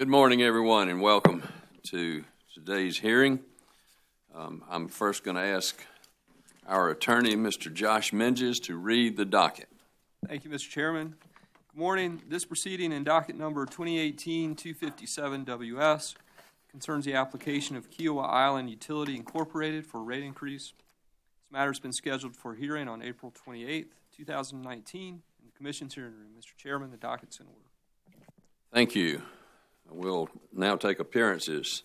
Good morning, everyone, and welcome to today's hearing. I'm first going to ask our attorney, Mr. Josh Menges, to read the docket. Thank you, Mr. Chairman. Good morning. This proceeding in docket number 2018-257-WS concerns the application of Kiawah Island Utility Incorporated for a rate increase. This matter has been scheduled for hearing on April 28th, 2019, and the Commission's hearing room. Mr. Chairman, the docket's in order. Thank you. We'll now take appearances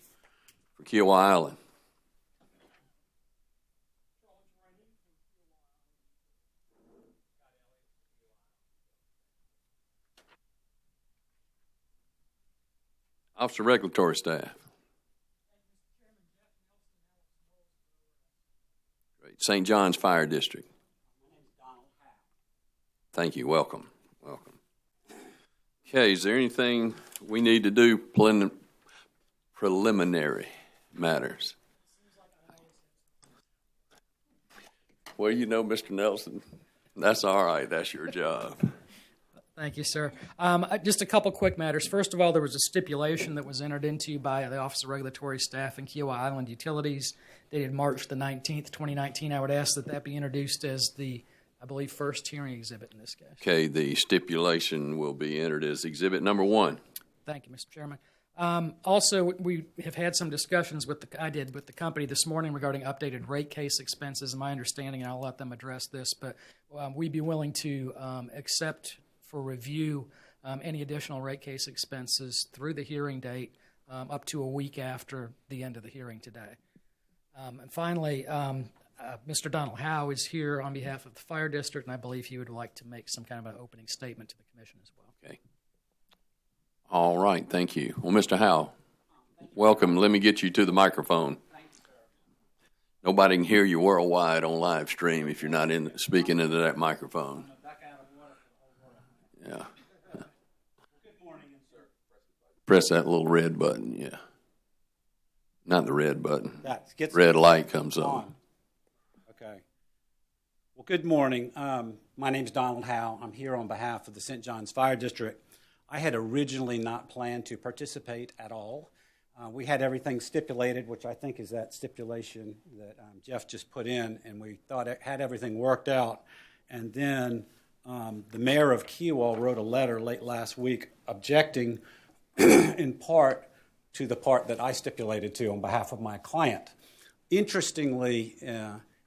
for Kiawah Island. Officer Regulatory Staff. Great. St. John's Fire District. Thank you. Welcome. Welcome. Okay, is there anything we need to do preliminary matters? Well, you know, Mr. Nelson, that's all right. That's your job. Thank you, sir. Just a couple quick matters. First of all, there was a stipulation that was entered into by the Office of Regulatory Staff and Kiawah Island Utilities dated March the 19th, 2019. I would ask that that be introduced as the, I believe, first hearing exhibit in this case. Okay, the stipulation will be entered as exhibit number 1. Thank you, Mr. Chairman. Also, we have had some discussions with the company this morning regarding updated rate case expenses. And my understanding, and I'll let them address this, but we'd be willing to accept for review any additional rate case expenses through the hearing date up to a week after the end of the hearing today. And finally, Mr. Donald Howe is here on behalf of the Fire District, and I believe he would like to make some kind of an opening statement to the Commission as well. Okay. All right, thank you. Well, Mr. Howe, welcome. Let me get you to the microphone. Thanks, sir. Nobody can hear you worldwide on live stream if you're not speaking into that microphone. Yeah. Good morning, sir. Press that little red button, yeah. Not the red button. Gets red light comes on. Okay. Well, good morning. My name's Donald Howe. I'm here on behalf of the St. John's Fire District. I had originally not planned to participate at all. We had everything stipulated, which I think is that stipulation that Jeff just put in, and we thought it had everything worked out. And then the mayor of Kiawah wrote a letter late last week objecting in part to the part that I stipulated to on behalf of my client. Interestingly,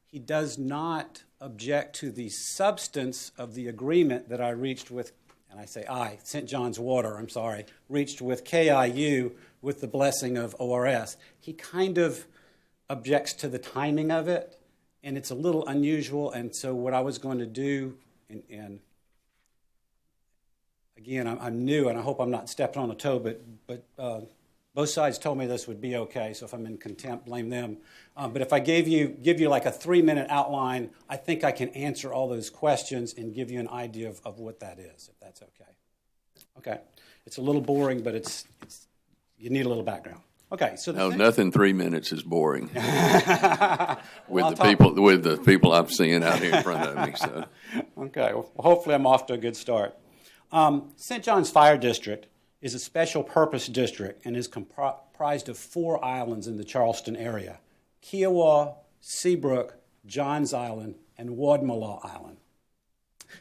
he does not object to the substance of the agreement that I reached with, and I say St. John's Water, reached with KIU with the blessing of ORS. He kind of objects to the timing of it, and it's a little unusual, and so what I was going to do, and again, I'm new, and I hope I'm not stepping on a toe, but both sides told me this would be okay, so if I'm in contempt, blame them. But if I give you like a 3-minute outline, I think I can answer all those questions and give you an idea of what that is, if that's okay. Okay. It's a little boring, but it's you need a little background. Okay, so nothing 3 minutes is boring with the people I'm seeing out here in front of me. So okay, well, hopefully I'm off to a good start. St. John's Fire District is a special purpose district and is comprised of 4 islands in the Charleston area: Kiawah, Seabrook, Johns Island, and Wadmalaw Island.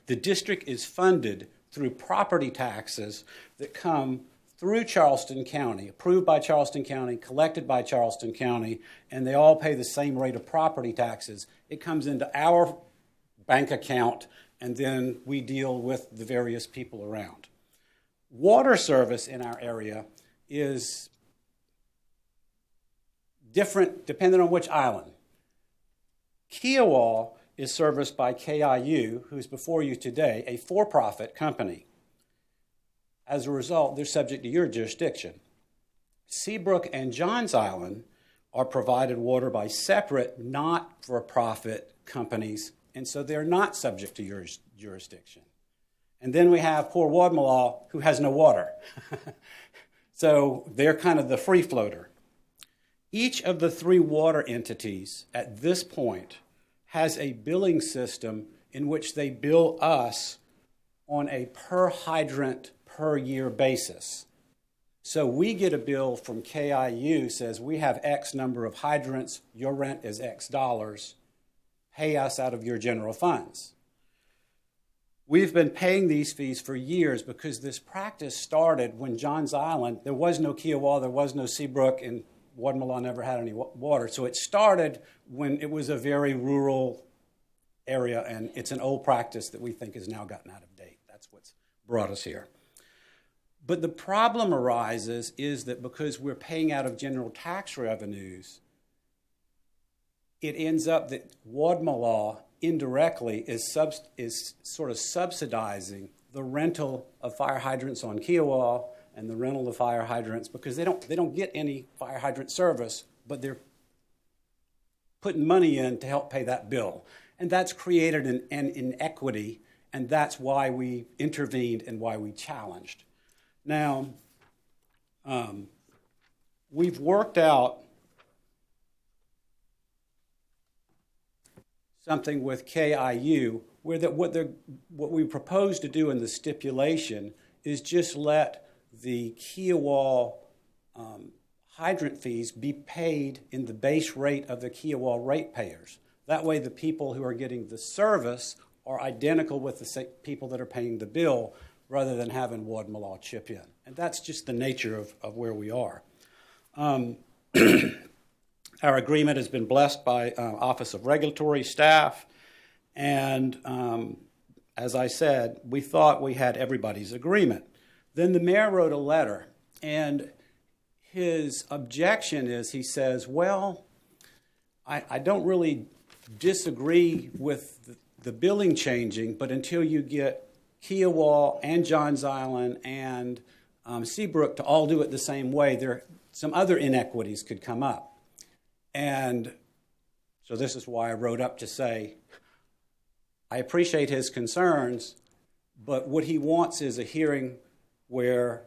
The district is funded through property taxes that come through Charleston County, approved by Charleston County, collected by Charleston County, and they all pay the same rate of property taxes. It comes into our bank account, and then we deal with the various people around. Water service in our area is different depending on which island. Kiawah is serviced by KIU, who's before you today, a for-profit company. As a result, they're subject to your jurisdiction. Seabrook and Johns Island are provided water by separate, not-for-profit companies, and so they're not subject to your jurisdiction. And then we have poor Wadmalaw, who has no water. So they're kind of the free floater. Each of the 3 water entities at this point has a billing system in which they bill us on a per hydrant per year basis. So we get a bill from KIU, says we have X number of hydrants, your rent is X dollars, pay us out of your general funds. We've been paying these fees for years because this practice started when Johns Island, there was no Kiawah, there was no Seabrook, and Wadmalaw never had any water. So it started when it was a very rural area, and it's an old practice that we think has now gotten out of date. That's what's brought us here. But the problem arises is that because we're paying out of general tax revenues, it ends up that Wadmalaw indirectly is sort of subsidizing the rental of fire hydrants on Kiawah and the rental of fire hydrants because they don't get any fire hydrant service, but they're putting money in to help pay that bill. And that's created an inequity, and that's why we intervened and why we challenged. Now, we've worked out something with KIU where what we propose to do in the stipulation is just let the Kiawah hydrant fees be paid in the base rate of the Kiawah ratepayers. That way the people who are getting the service are identical with the people that are paying the bill rather than having Wadmalaw chip in. And that's just the nature of where we are. Our agreement has been blessed by Office of Regulatory staff, and as I said, we thought we had everybody's agreement. Then the mayor wrote a letter, and his objection is, he says, well, I don't really disagree with the billing changing, but until you get Kiawah and Johns Island and Seabrook to all do it the same way, some other inequities could come up. And so this is why I wrote up to say, I appreciate his concerns, but what he wants is a hearing where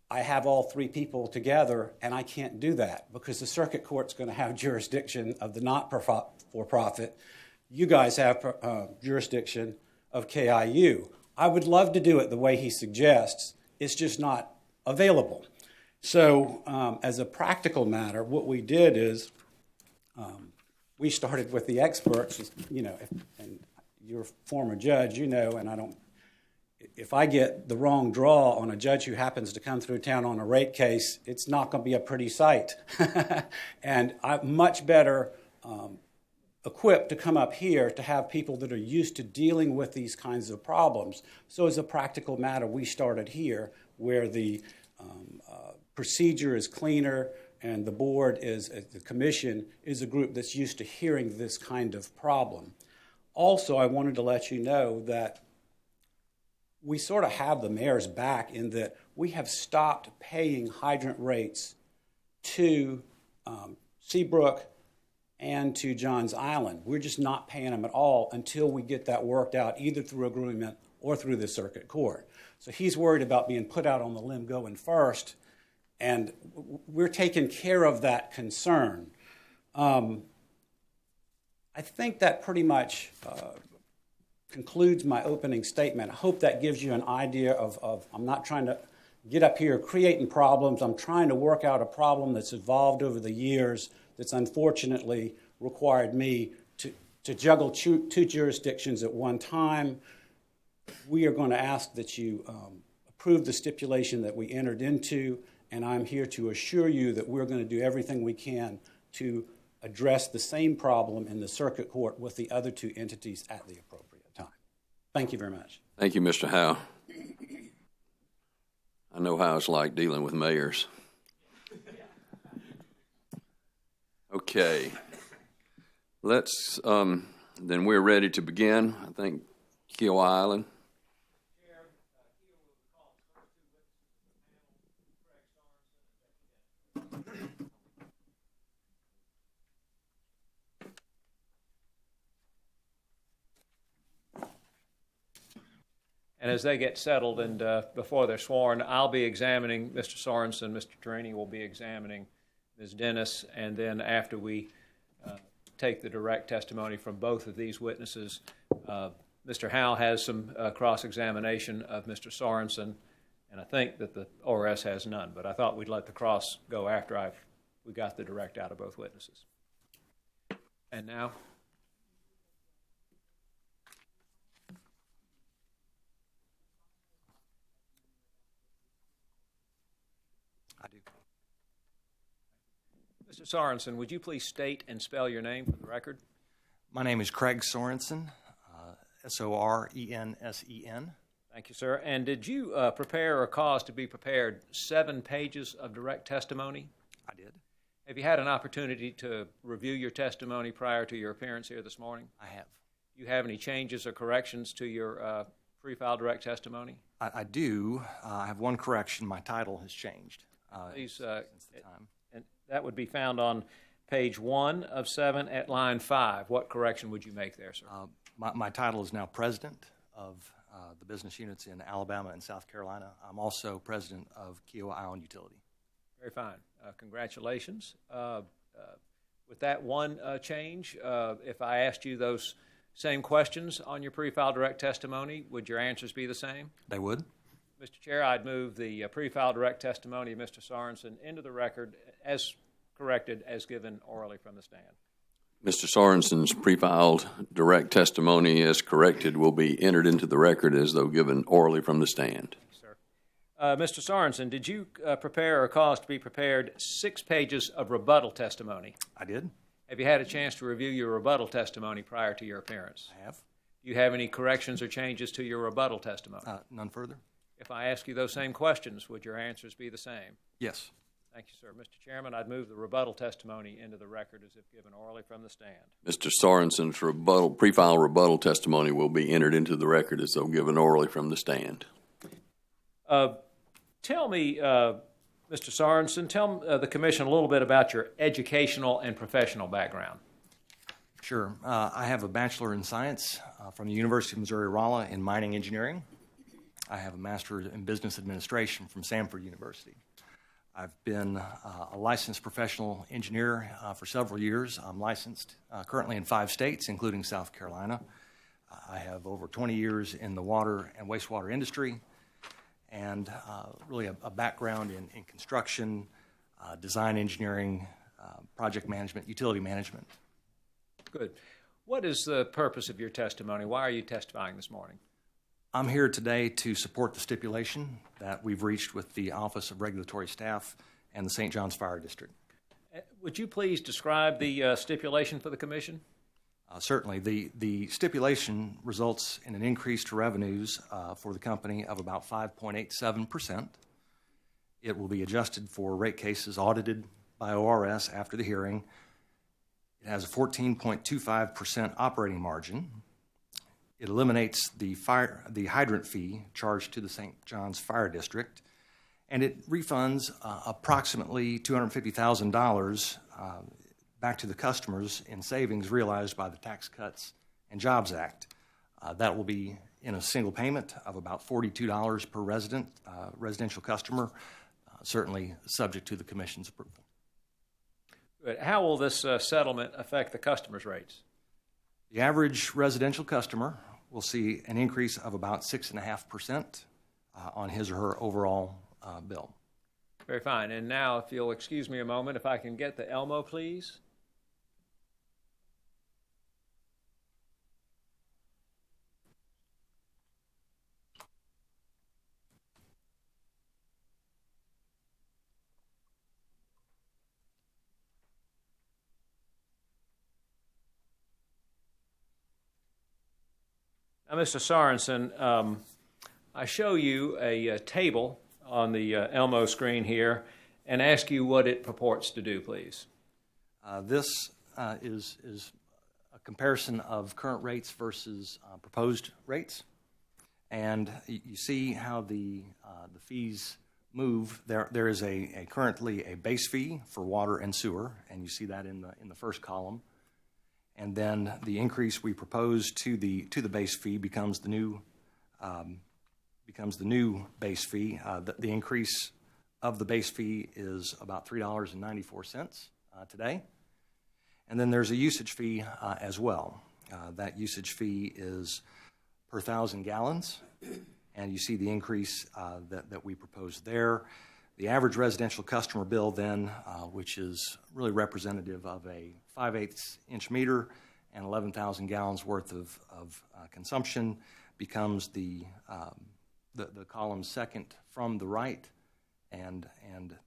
I have all three people together, and I can't do that because the circuit court's going to have jurisdiction of the not-for-profit. You guys have jurisdiction of KIU. I would love to do it the way he suggests. It's just not available. So as a practical matter, what we did is we started with the experts, and you're a former judge, and if I get the wrong draw on a judge who happens to come through town on a rate case, it's not going to be a pretty sight. And I'm much better equipped to come up here to have people that are used to dealing with these kinds of problems. So as a practical matter, we started here where the procedure is cleaner, and the board the commission is a group that's used to hearing this kind of problem. Also, I wanted to let you know that we sort of have the mayor's back in that we have stopped paying hydrant rates to Seabrook and to Johns Island. We're just not paying them at all until we get that worked out either through agreement or through the circuit court. So he's worried about being put out on the limb going first, and we're taking care of that concern. I think that pretty much concludes my opening statement. I hope that gives you an idea of I'm not trying to get up here creating problems. I'm trying to work out a problem that's evolved over the years that's unfortunately required me to juggle two jurisdictions at one time. We are going to ask that you approve the stipulation that we entered into, and I'm here to assure you that we're going to do everything we can to address the same problem in the circuit court with the other two entities at the appropriate time. Thank you very much. Thank you, Mr. Howe. I know how it's like dealing with mayors. Okay. Let's, then we're ready to begin. I think Kiawah Island. And as they get settled and before they're sworn, I'll be examining Mr. Sorensen, Mr. Torini will be examining Ms. Dennis, and then after we take the direct testimony from both of these witnesses, Mr. Howe has some cross-examination of Mr. Sorensen, And I think that the ORS has none, but I thought we'd let the cross go after we got the direct out of both witnesses. And now, I do. Mr. Sorensen, would you please state and spell your name for the record? My name is Craig Sorensen, Sorensen. Thank you, sir. And did you prepare or cause to be prepared 7 pages of direct testimony? I did. Have you had an opportunity to review your testimony prior to your appearance here this morning? I have. Do you have any changes or corrections to your pre-file direct testimony? I do. I have one correction. My title has changed Please, since the time. and that would be found on page 1 of 7 at line 5. What correction would you make there, sir? My title is now president of the business units in Alabama and South Carolina. I'm also president of Kiawah Island Utility. Very fine. Congratulations. With that one change, if I asked you those same questions on your pre-file direct testimony, would your answers be the same? They would. Mr. Chair, I'd move the pre-file direct testimony of Mr. Sorensen into the record as corrected as given orally from the stand. Mr. Sorensen's pre-filed direct testimony as corrected will be entered into the record as though given orally from the stand. Sir. Mr. Sorensen, did you prepare or cause to be prepared 6 pages of rebuttal testimony? I did. Have you had a chance to review your rebuttal testimony prior to your appearance? I have. Do you have any corrections or changes to your rebuttal testimony? None further? If I ask you those same questions, would your answers be the same? Yes. Thank you, sir. Mr. Chairman, I'd move the rebuttal testimony into the record as if given orally from the stand. Mr. Sorensen's pre-file rebuttal testimony will be entered into the record as though given orally from the stand. Tell me, Mr. Sorensen, tell the Commission a little bit about your educational and professional background. Sure. I have a Bachelor in Science from the University of Missouri-Rolla in mining engineering. I have a Master in Business Administration from Samford University. I've been a licensed professional engineer for several years. I'm licensed currently in 5 states, including South Carolina. I have over 20 years in the water and wastewater industry, and really a background in construction, design engineering, project management, utility management. Good. What is the purpose of your testimony? Why are you testifying this morning? I'm here today to support the stipulation that we've reached with the Office of Regulatory Staff and the St. John's Fire District. Would you please describe the stipulation for the Commission? Certainly. The stipulation results in an increase to revenues for the company of about 5.87%. It will be adjusted for rate cases audited by ORS after the hearing. It has a 14.25% operating margin. It eliminates the hydrant fee charged to the St. John's Fire District, and it refunds approximately $250,000 back to the customers in savings realized by the Tax Cuts and Jobs Act. That will be in a single payment of about $42 per residential customer, certainly subject to the Commission's approval. Good. How will this settlement affect the customers' rates? The average residential customer will see an increase of about 6.5% on his or her overall bill. Very fine. And now, if you'll excuse me a moment, if I can get the Elmo, please. Now, Mr. Sorensen, I show you a table on the Elmo screen here and ask you what it purports to do, please. This is a comparison of current rates versus proposed rates. And you see how the fees move. There is currently a base fee for water and sewer, and you see that in the first column. And then the increase we propose to the base fee becomes the new base fee. The increase of the base fee is about $3.94 today. And then there's a usage fee as well. That usage fee is per 1,000 gallons, and you see the increase that we proposed there. The average residential customer bill then, which is really representative of a 5/8 inch meter and 11,000 gallons worth of consumption, becomes the column second from the right, and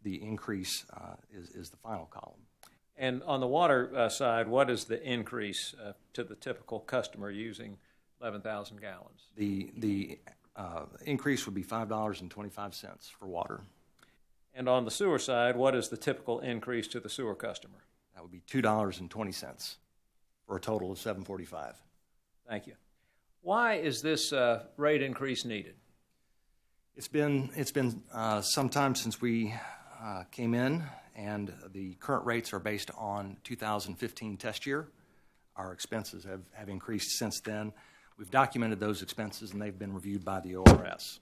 the increase is the final column. And on the water side, what is the increase to the typical customer using 11,000 gallons? The increase would be $5.25 for water. And on the sewer side, what is the typical increase to the sewer customer? That would be $2.20 for a total of $7.45. Thank you. Why is this rate increase needed? It's been some time since we came in, and the current rates are based on 2015 test year. Our expenses have increased since then. We've documented those expenses, and they've been reviewed by the ORS.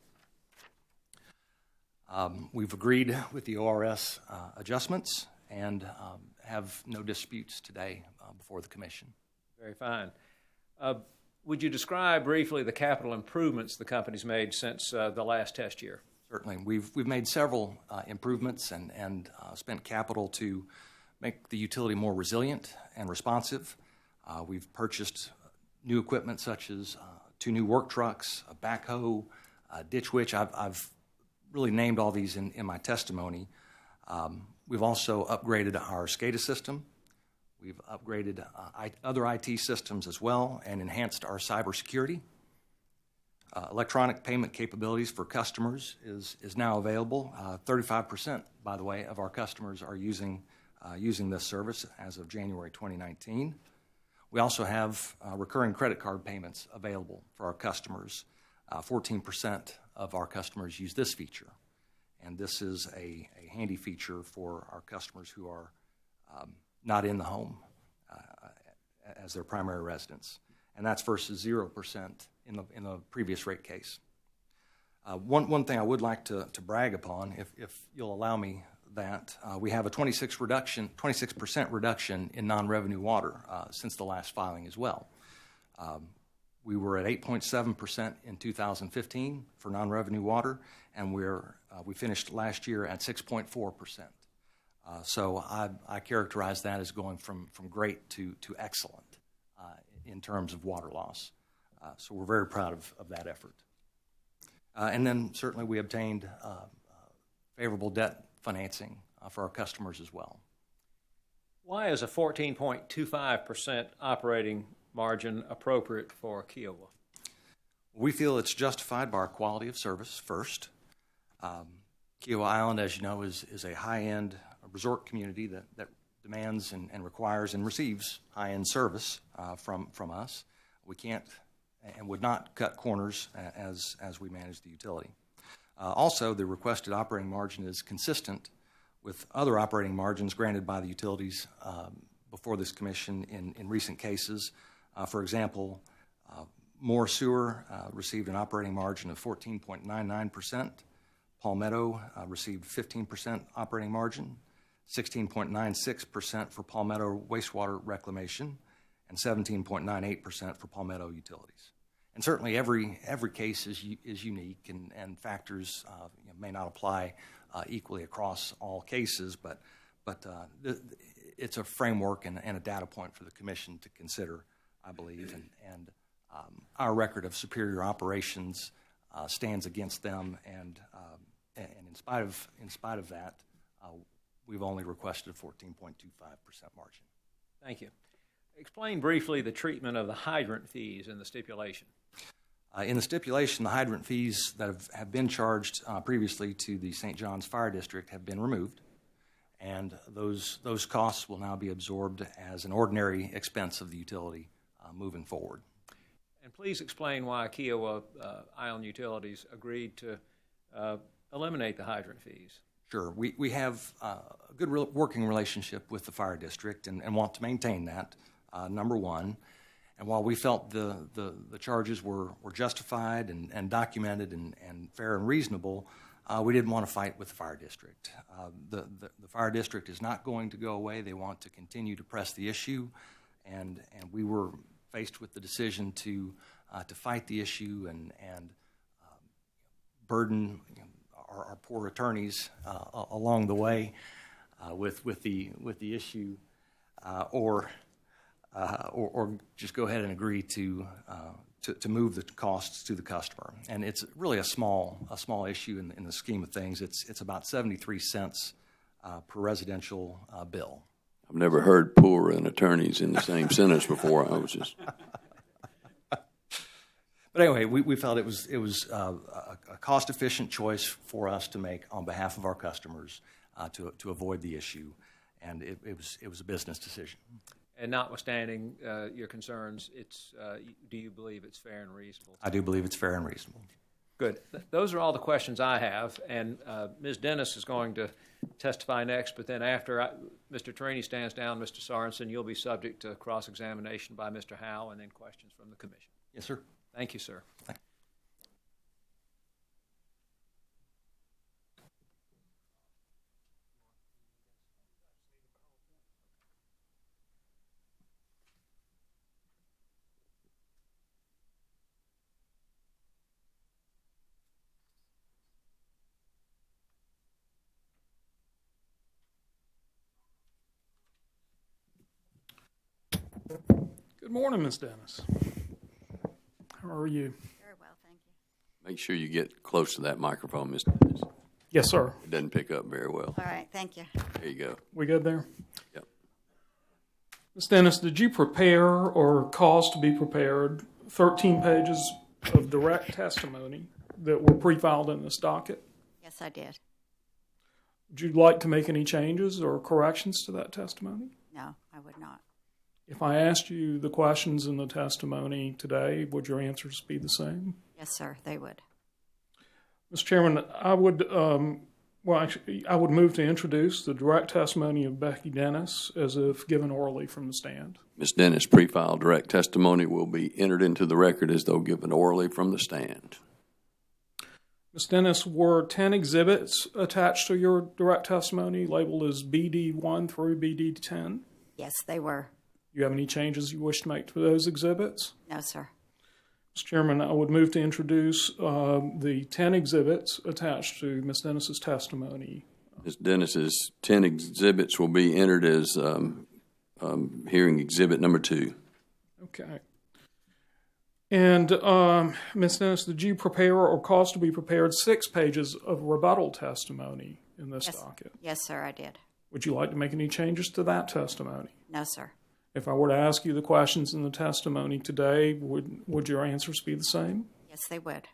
We've agreed with the ORS adjustments and have no disputes today before the Commission. Very fine. Would you describe briefly the capital improvements the company's made since the last test year? Certainly. We've made several improvements and spent capital to make the utility more resilient and responsive. We've purchased new equipment such as 2 new work trucks, a backhoe, a ditch witch. I've really named all these in my testimony. We've also upgraded our SCADA system. We've upgraded other IT systems as well and enhanced our cybersecurity. Electronic payment capabilities for customers is now available. 35%, by the way, of our customers are using this service as of January 2019. We also have recurring credit card payments available for our customers. 14% of our customers use this feature, and this is a handy feature for our customers who are not in the home as their primary residence, and that's versus 0% in the previous rate case. One thing I would like to brag upon, if you'll allow me that, we have a 26% reduction in non-revenue water since the last filing as well. We were at 8.7% in 2015 for non-revenue water, and we finished last year at 6.4%. So I characterize that as going from great to excellent in terms of water loss. So we're very proud of that effort. And then certainly we obtained favorable debt financing for our customers as well. Why is a 14.25% operating margin appropriate for Kiawah? We feel it's justified by our quality of service first. Kiawah Island, as you know, is a high-end resort community that demands and requires and receives high-end service from us. We can't and would not cut corners as we manage the utility. Also, the requested operating margin is consistent with other operating margins granted by the utilities before this commission in recent cases. For example, Moore Sewer received an operating margin of 14.99%. Palmetto received 15% operating margin, 16.96% for Palmetto wastewater reclamation, and 17.98% for Palmetto utilities. And certainly every case is unique, and factors may not apply equally across all cases, but it's a framework and a data point for the Commission to consider, I believe, and our record of superior operations stands against them, and in spite of that, we've only requested a 14.25% margin. Thank you. Explain briefly the treatment of the hydrant fees in the stipulation. In the stipulation, the hydrant fees that have been charged previously to the St. John's Fire District have been removed, and those costs will now be absorbed as an ordinary expense of the utility moving forward. And please explain why Kiawah Island Utilities agreed to eliminate the hydrant fees. Sure. We have a good working relationship with the fire district and want to maintain that, number one. And while we felt the charges were justified and documented and fair and reasonable, we didn't want to fight with the fire district. The fire district is not going to go away. They want to continue to press the issue, and we were faced with the decision to fight the issue and burden our poor attorneys along the way with the issue, or just go ahead and agree to move the costs to the customer. And it's really a small issue in the scheme of things. It's about 73 cents per residential bill. I've never heard poor and attorneys in the same sentence before. I was just. But anyway, we felt it was a cost-efficient choice for us to make on behalf of our customers to avoid the issue, and it was a business decision. And notwithstanding your concerns, do you believe it's fair and reasonable? I do believe it's fair and reasonable. Good. Those are all the questions I have, and Ms. Dennis is going to testify next, but then after Mr. Trini stands down, Mr. Sorensen, you'll be subject to cross-examination by Mr. Howe and then questions from the commission. Yes, sir. Thank you, sir. Good morning, Ms. Dennis. How are you? Very well, thank you. Make sure you get close to that microphone, Mr. Dennis. Yes, sir. It doesn't pick up very well. All right, thank you. There you go. We good there? Yep. Ms. Dennis, did you prepare or cause to be prepared 13 pages of direct testimony that were pre-filed in this docket? Yes, I did. Would you like to make any changes or corrections to that testimony? No, I would not. If I asked you the questions in the testimony today, would your answers be the same? Yes, sir, they would. Mr. Chairman, I would move to introduce the direct testimony of Becky Dennis as if given orally from the stand. Ms. Dennis, pre-filed direct testimony will be entered into the record as though given orally from the stand. Ms. Dennis, were 10 exhibits attached to your direct testimony labeled as BD1 through BD10? Yes, they were. Do you have any changes you wish to make to those exhibits? No, sir. Mr. Chairman, I would move to introduce the 10 exhibits attached to Ms. Dennis's testimony. Ms. Dennis's 10 exhibits will be entered as hearing exhibit number 2. Okay. And Ms. Dennis, did you prepare or cause to be prepared 6 pages of rebuttal testimony in this docket? Yes, sir, I did. Would you like to make any changes to that testimony? No, sir. If I were to ask you the questions in the testimony today, would your answers be the same? Yes, they would.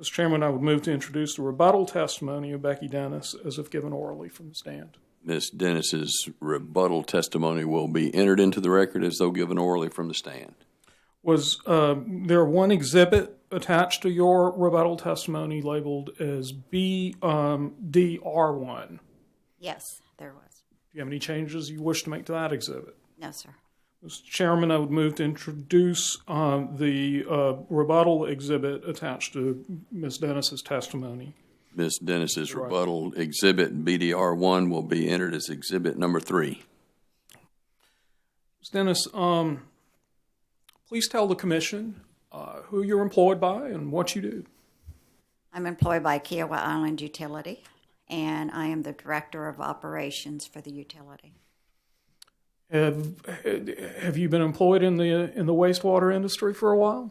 Mr. Chairman, I would move to introduce the rebuttal testimony of Becky Dennis as if given orally from the stand. Ms. Dennis's rebuttal testimony will be entered into the record as though given orally from the stand. Was there one exhibit attached to your rebuttal testimony labeled as BDR1? Yes, there was. Do you have any changes you wish to make to that exhibit? No, sir. Mr. Chairman, I would move to introduce the rebuttal exhibit attached to Ms. Dennis's testimony. Ms. Dennis's rebuttal exhibit BDR1 will be entered as exhibit number 3. Ms. Dennis, please tell the Commission who you're employed by and what you do. I'm employed by Kiawah Island Utility, and I am the Director of Operations for the utility. Have you been employed in the wastewater industry for a while?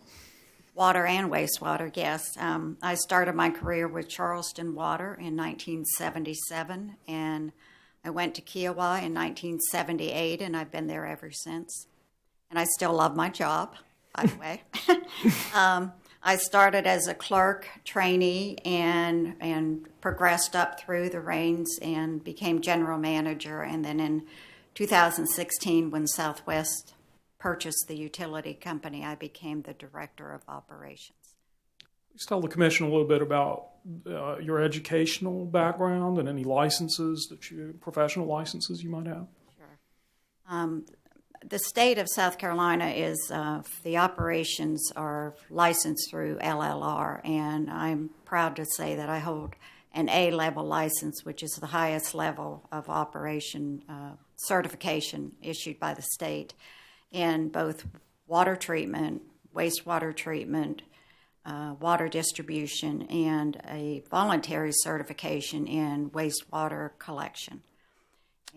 Water and wastewater, yes. I started my career with Charleston Water in 1977, and I went to Kiawah in 1978, and I've been there ever since. And I still love my job, by the way. I started as a clerk, trainee, and progressed up through the ranks and became general manager, and then in 2016, when Southwest purchased the utility company, I became the Director of Operations. Please tell the Commission a little bit about your educational background and any licenses professional licenses you might have. Sure. The state of South Carolina is, the operations are licensed through LLR, and I'm proud to say that I hold an A-level license, which is the highest level of operation certification issued by the state in both water treatment, wastewater treatment, water distribution and a voluntary certification in wastewater collection.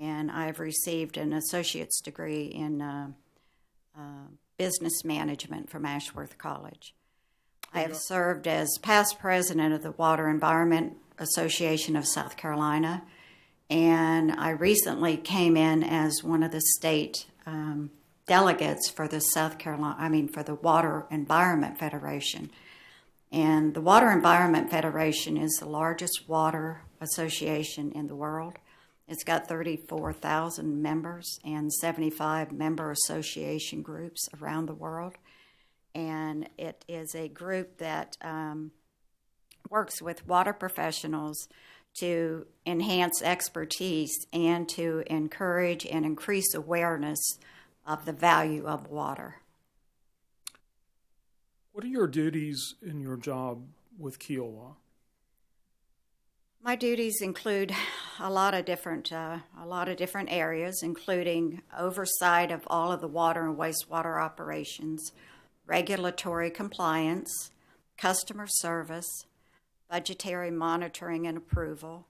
And I've received an associate's degree in business management from Ashworth College. I have served as past president of the Water Environment Association of South Carolina, and I recently came in as one of the state delegates for the for the Water Environment Federation. And the Water Environment Federation is the largest water association in the world. It's got 34,000 members and 75 member association groups around the world. And it is a group that works with water professionals to enhance expertise and to encourage and increase awareness of the value of water. What are your duties in your job with Kiawah? My duties include a lot of different areas, including oversight of all of the water and wastewater operations, regulatory compliance, customer service, budgetary monitoring and approval,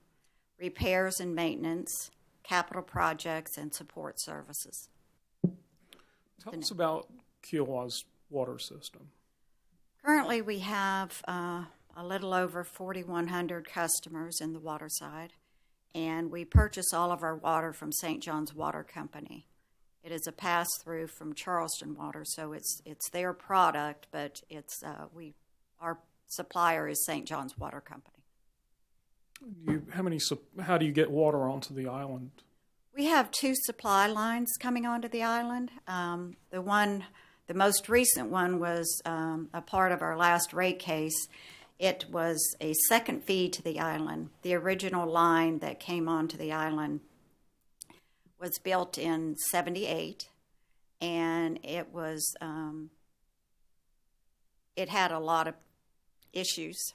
repairs and maintenance, capital projects, and support services. Tell us about Kiawah's water system. Currently, we have a little over 4,100 customers in the water side, and we purchase all of our water from St. John's Water Company. It is a pass-through from Charleston Water, so it's their product, but it's our supplier is St. John's Water Company. How do you get water onto the island? We have 2 supply lines coming onto the island. The most recent one was a part of our last rate case. It was a second feed to the island. The original line that came onto the island was built in 1978, and it had a lot of issues.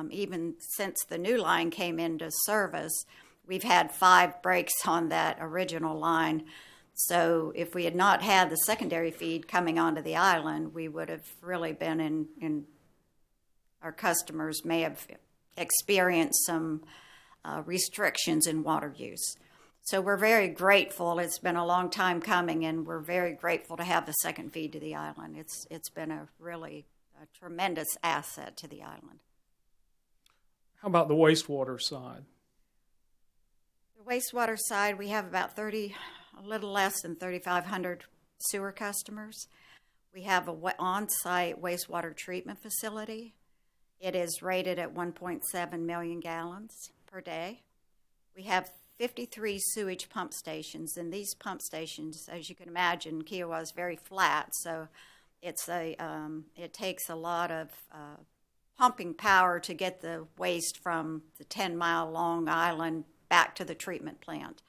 Even since the new line came into service, we've had 5 breaks on that original line. So if we had not had the secondary feed coming onto the island, we would have really been in our customers may have experienced some restrictions in water use. So we're very grateful. It's been a long time coming, and we're very grateful to have the second feed to the island. It's been a tremendous asset to the island. How about the wastewater side? The wastewater side, we have about a little less than 3,500 sewer customers. We have an on-site wastewater treatment facility. It is rated at 1.7 million gallons per day. We have 53 sewage pump stations, and these pump stations, as you can imagine, Kiawah is very flat, so it takes a lot of pumping power to get the waste from the 10-mile-long island back to the treatment plant.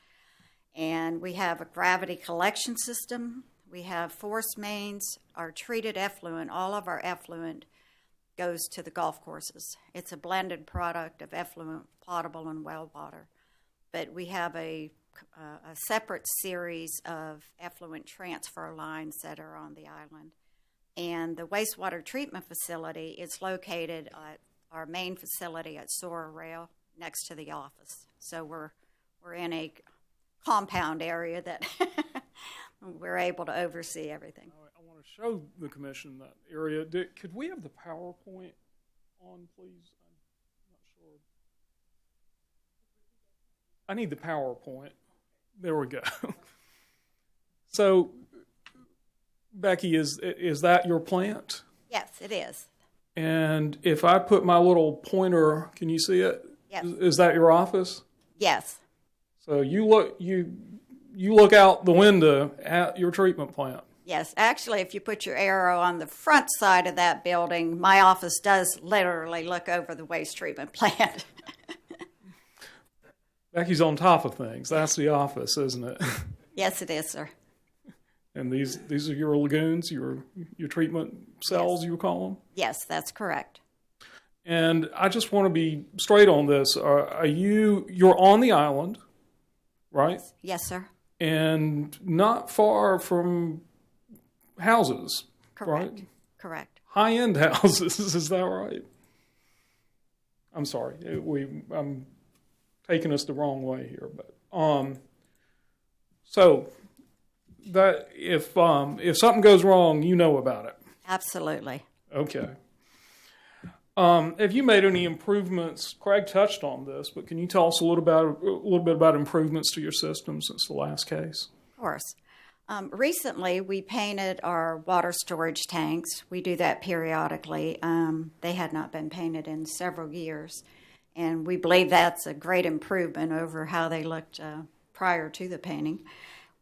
And we have a gravity collection system. We have force mains, our treated effluent. All of our effluent goes to the golf courses. It's a blended product of effluent, potable, and well water. But we have a separate series of effluent transfer lines that are on the island. And the wastewater treatment facility is located at our main facility at Sora Rail next to the office. So we're in a compound area that we're able to oversee everything. I want to show the commission that area. Could we have the PowerPoint on, please? I'm not sure. I need the PowerPoint. There we go. So, Becky, is that your plant? Yes, it is. And if I put my little pointer, can you see it? Yes. Is that your office? Yes. So you look out the window at your treatment plant. Yes. Actually, if you put your arrow on the front side of that building, my office does literally look over the waste treatment plant. Becky's on top of things. That's the office, isn't it? Yes, it is, sir. And these are your lagoons, your treatment cells, Yes. you call them? Yes, that's correct. And I just want to be straight on this. You're on the island, right? Yes, sir. And not far from houses, Correct. right? Correct. high-end houses. Is that right? I'm sorry, I'm taking us the wrong way here, but so that if something goes wrong, you know about it. Absolutely. Okay. Have you made any improvements? Craig touched on this, but can you tell us a little bit about improvements to your system since the last case? Of course. Recently, we painted our water storage tanks. We do that periodically. They had not been painted in several years, and we believe that's a great improvement over how they looked prior to the painting.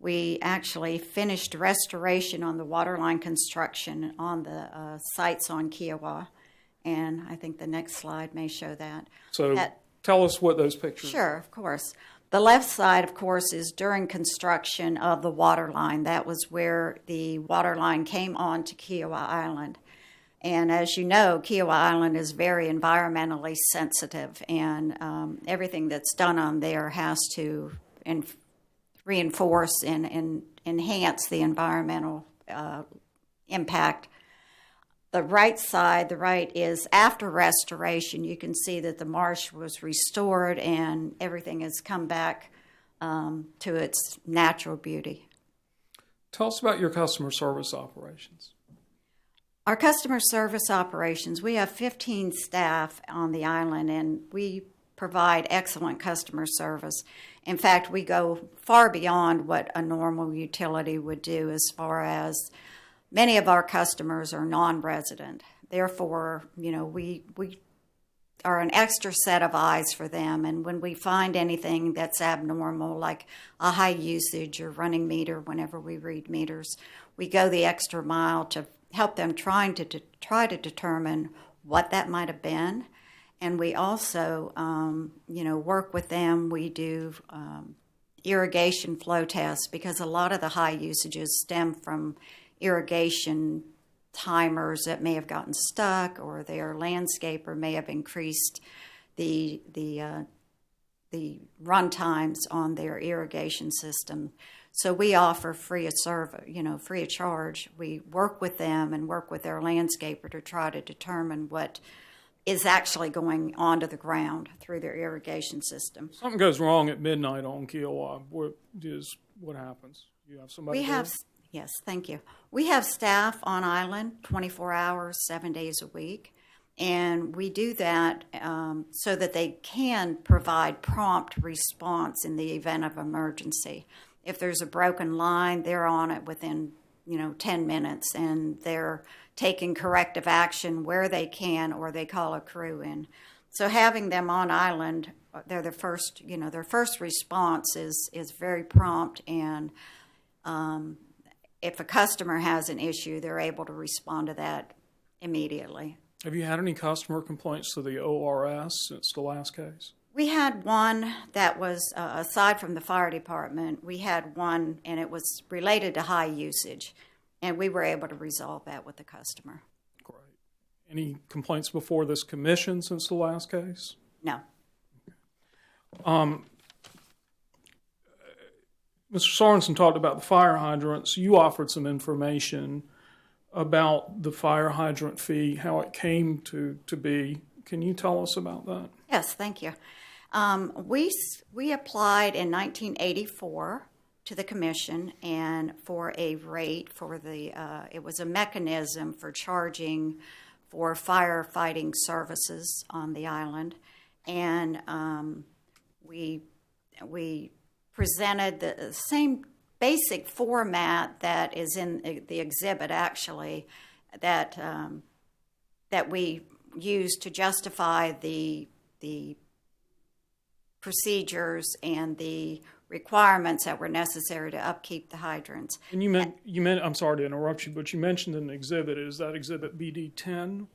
We actually finished restoration on the waterline construction on the sites on Kiawah, and I think the next slide may show that. So tell us what those pictures are. Sure, of course. The left side, of course, is during construction of the water line. That was where the water line came on to Kiawah Island. And as you know, Kiawah Island is very environmentally sensitive, and everything that's done on there has to reinforce and enhance the environmental impact. The right side, the right is after restoration. You can see that the marsh was restored and everything has come back to its natural beauty. Tell us about your customer service operations. Our customer service operations, we have 15 staff on the island, and we provide excellent customer service. In fact, we go far beyond what a normal utility would do as far as many of our customers are non-resident. Therefore, we are an extra set of eyes for them. And when we find anything that's abnormal, like a high usage or running meter whenever we read meters, we go the extra mile to help them try to determine what that might have been. And we also, work with them. We do irrigation flow tests because a lot of the high usages stem from irrigation timers that may have gotten stuck, or their landscaper may have increased the run times on their irrigation system. So we offer free of charge. We work with them and work with their landscaper to try to determine what is actually going onto the ground through their irrigation system. Something goes wrong at midnight on Kiawah. What happens? You have somebody. Yes, thank you. We have staff on island 24 hours, 7 days a week, and we do that so that they can provide prompt response in the event of emergency. If there's a broken line, they're on it within 10 minutes, and they're taking corrective action where they can, or they call a crew in. So having them on island, they're the first, their first response is very prompt, and if a customer has an issue, they're able to respond to that immediately. Have you had any customer complaints to the ORS since the last case? We had one that was, aside from the fire department, we had one, and it was related to high usage, and we were able to resolve that with the customer. Great. Any complaints before this commission since the last case? No. Mr. Sorensen talked about the fire hydrants. You offered some information about the fire hydrant fee, how it came to be. Can you tell us about that? Yes, thank you. We applied in 1984 to the commission and for a rate for it was a mechanism for charging for firefighting services on the island, and we presented the same basic format that is in the exhibit, actually, that we used to justify the procedures and the requirements that were necessary to upkeep the hydrants. And you meant I'm sorry to interrupt you, but you mentioned an exhibit. Is that exhibit BD10?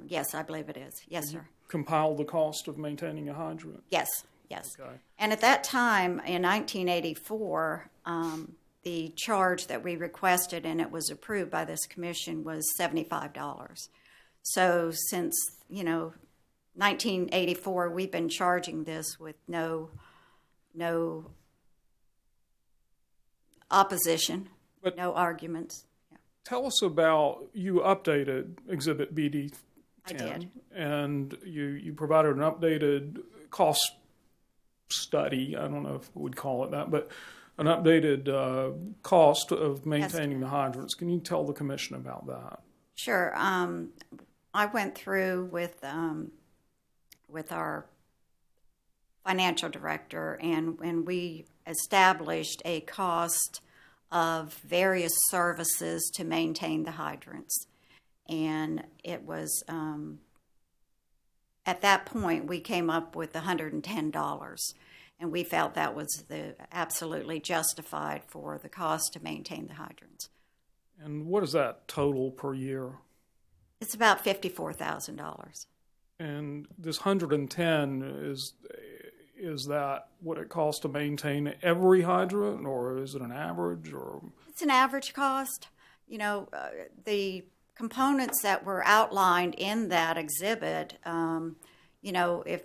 Yes, I believe it is. Yes, sir. Compile the cost of maintaining a hydrant? Yes. Okay. And at that time, in 1984, the charge that we requested, and it was approved by this commission, was $75. So since, 1984, we've been charging this with no opposition, no arguments. Yeah. tell us about, you updated Exhibit BD 10. I did. And you provided an updated cost study. I don't know if we'd call it that, but an updated cost of maintaining the hydrants. Can you tell the commission about that? Sure. I went through with our financial director, and we established a cost of various services to maintain the hydrants. And it was, at that point, we came up with $110. And we felt that was absolutely justified for the cost to maintain the hydrants. And what is that total per year? It's about $54,000. And this 110, is that what it costs to maintain every hydrant, or is it an average? Or It's an average cost. You know, the components that were outlined in that exhibit, you know, if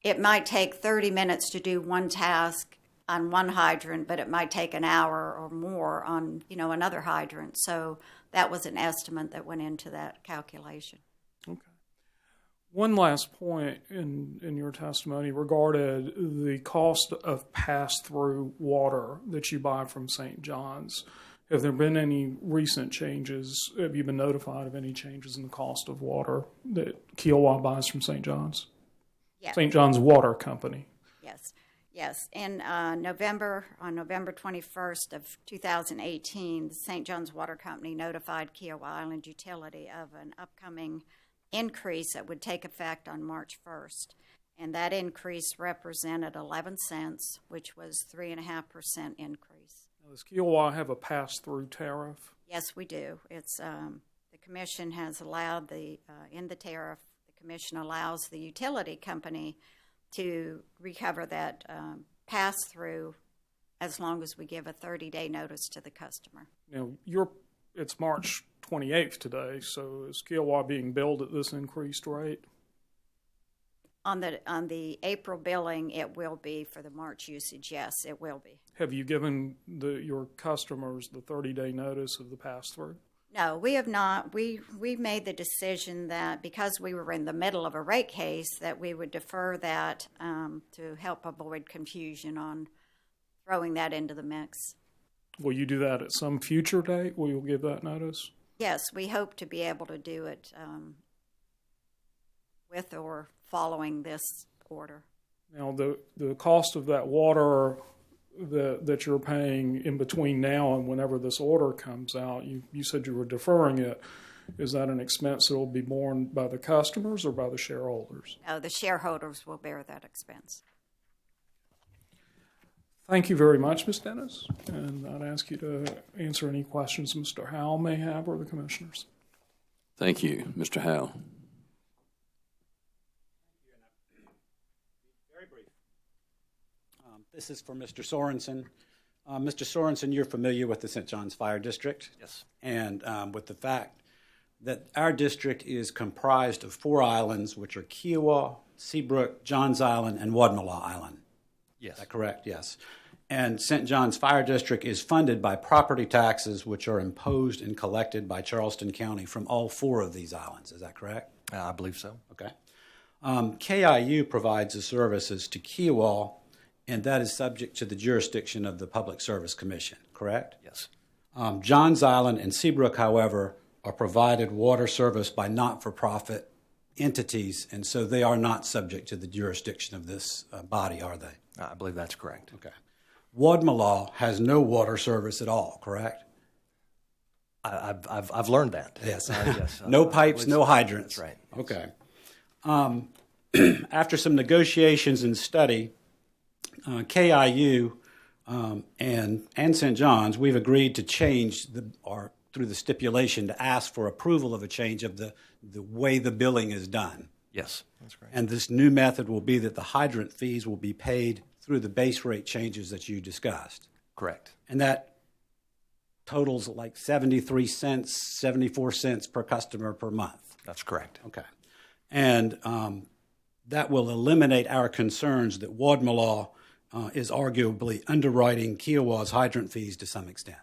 it might take 30 minutes to do one task on one hydrant, but it might take an hour or more on, you know, another hydrant. So that was an estimate that went into that calculation. okay. One last point in your testimony regarded the cost of pass-through water that you buy from St. John's. Have there been any recent changes? Have you been notified of any changes in the cost of water that Kiawah buys from St. John's? Yes. St. John's Water Company. Yes. In November 21st of 2018, the St. John's Water Company notified Kiawah Island Utility of an upcoming increase that would take effect on March 1st. And that increase represented 11 cents, which was 3.5% increase. Now, does Kiawah have a pass-through tariff? Yes, we do. It's the commission has allowed in the tariff, the commission allows the utility company to recover that pass-through as long as we give a 30-day notice to the customer. Now, it's March 28th today, so is Kiawah being billed at this increased rate? On the April billing, it will be for the March usage. Yes, it will be. Have you given your customers the 30-day notice of the pass-through? No, we have not. We made the decision that because we were in the middle of a rate case, that we would defer that to help avoid confusion on throwing that into the mix. Will you do that at some future date? Will you give that notice? Yes, we hope to be able to do it with or following this order. Now, the cost of that water that you're paying in between now and whenever this order comes out, you said you were deferring it. Is that an expense that will be borne by the customers or by the shareholders? No, the shareholders will bear that expense. Thank you very much, Ms. Dennis. And I'd ask you to answer any questions Mr. Howell may have or the commissioners. Thank you, Mr. Howell. Very brief. This is for Mr. Sorensen. Mr. Sorensen, you're familiar with the St. John's Fire District? Yes. And with the fact that our district is comprised of 4 islands, which are Kiawah, Seabrook, Johns Island, and Wadmalaw Island. Yes. Is that correct? Yes. And St. John's Fire District is funded by property taxes, which are imposed and collected by Charleston County from all 4 of these islands. Is that correct? I believe so. Okay. KIU provides the services to Kiawah, and that is subject to the jurisdiction of the Public Service Commission, correct? Yes. Johns Island and Seabrook, however, are provided water service by not-for-profit entities, and so they are not subject to the jurisdiction of this body, are they? I believe that's correct. Okay. Wadmalaw has no water service at all, correct? I've learned that. Yes. Yes. No pipes, no hydrants. That's right. Okay. After some negotiations and study, KIU and St. John's, we've agreed to change through the stipulation to ask for approval of a change of the way the billing is done. Yes, that's correct. And this new method will be that the hydrant fees will be paid through the base rate changes that you discussed. Correct. And that totals like 73 cents, 74 cents per customer per month. That's correct. Okay. And that will eliminate our concerns that Wadmalaw is arguably underwriting Kiawah's hydrant fees to some extent.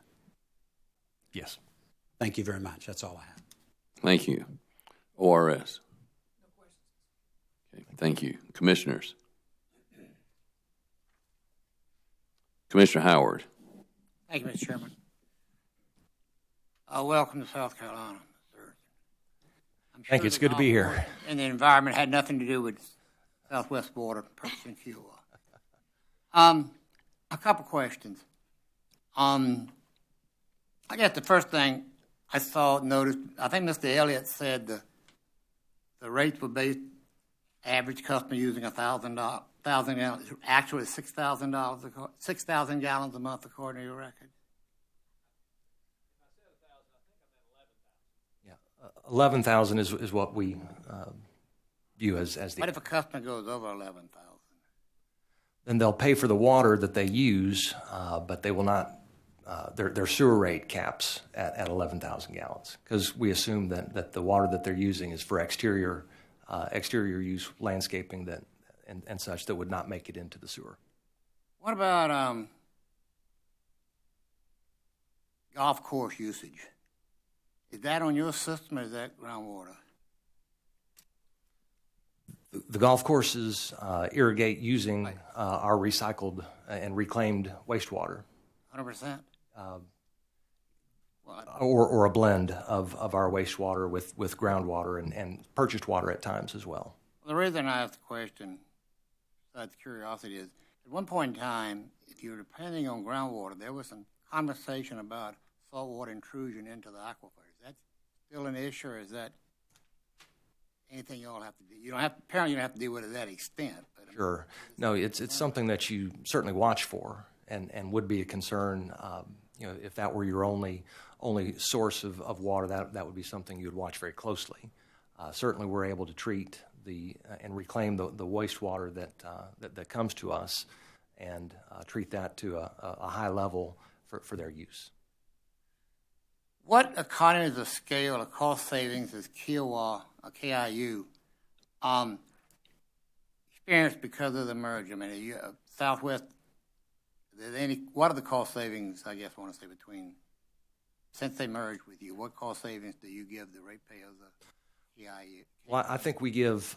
Yes. Thank you very much. That's all I have. Thank you. ORS. No questions. Okay, thank you. Commissioners. Commissioner Howard. Thank you, Mr. Chairman. Welcome to South Carolina, sir. Thank you. It's good to be here. And the environment had nothing to do with Southwest border purchasing Kiawah. A couple questions. I guess the first thing I noticed, I think Mr. Elliott said the rates were based average customer using 1,000 gallons, actually $6,000, 6,000 gallons a month according to your record. 11,000 is what we view as the. What if a customer goes over 11,000? Then they'll pay for the water that they use, but they will not. Their sewer rate caps at 11,000 gallons because we assume that the water that they're using is for exterior use, landscaping and such that would not make it into the sewer. What about golf course usage? Is that on your system or is that groundwater? The golf courses irrigate using our recycled and reclaimed wastewater. 100%? Or a blend of our wastewater with groundwater and purchased water at times as well. The reason I asked the question, besides curiosity, is at one point in time, if you were depending on groundwater, there was some conversation about saltwater intrusion into the aquifer. Is that still an issue, or is that anything you all have to do? Apparently you don't have to deal with it to that extent. But Sure. No, it's something that you certainly watch for and would be a concern. If that were your only source of water, that would be something you would watch very closely. Certainly, we're able to treat and reclaim the wastewater that comes to us and treat that to a high level for their use. What economies of scale or cost savings is Kiawah, or KIU, experienced because of the merger? I mean, Southwest, what are the cost savings, I guess I want to say, since they merged with you? What cost savings do you give the ratepayers of KIU? Well, I think we give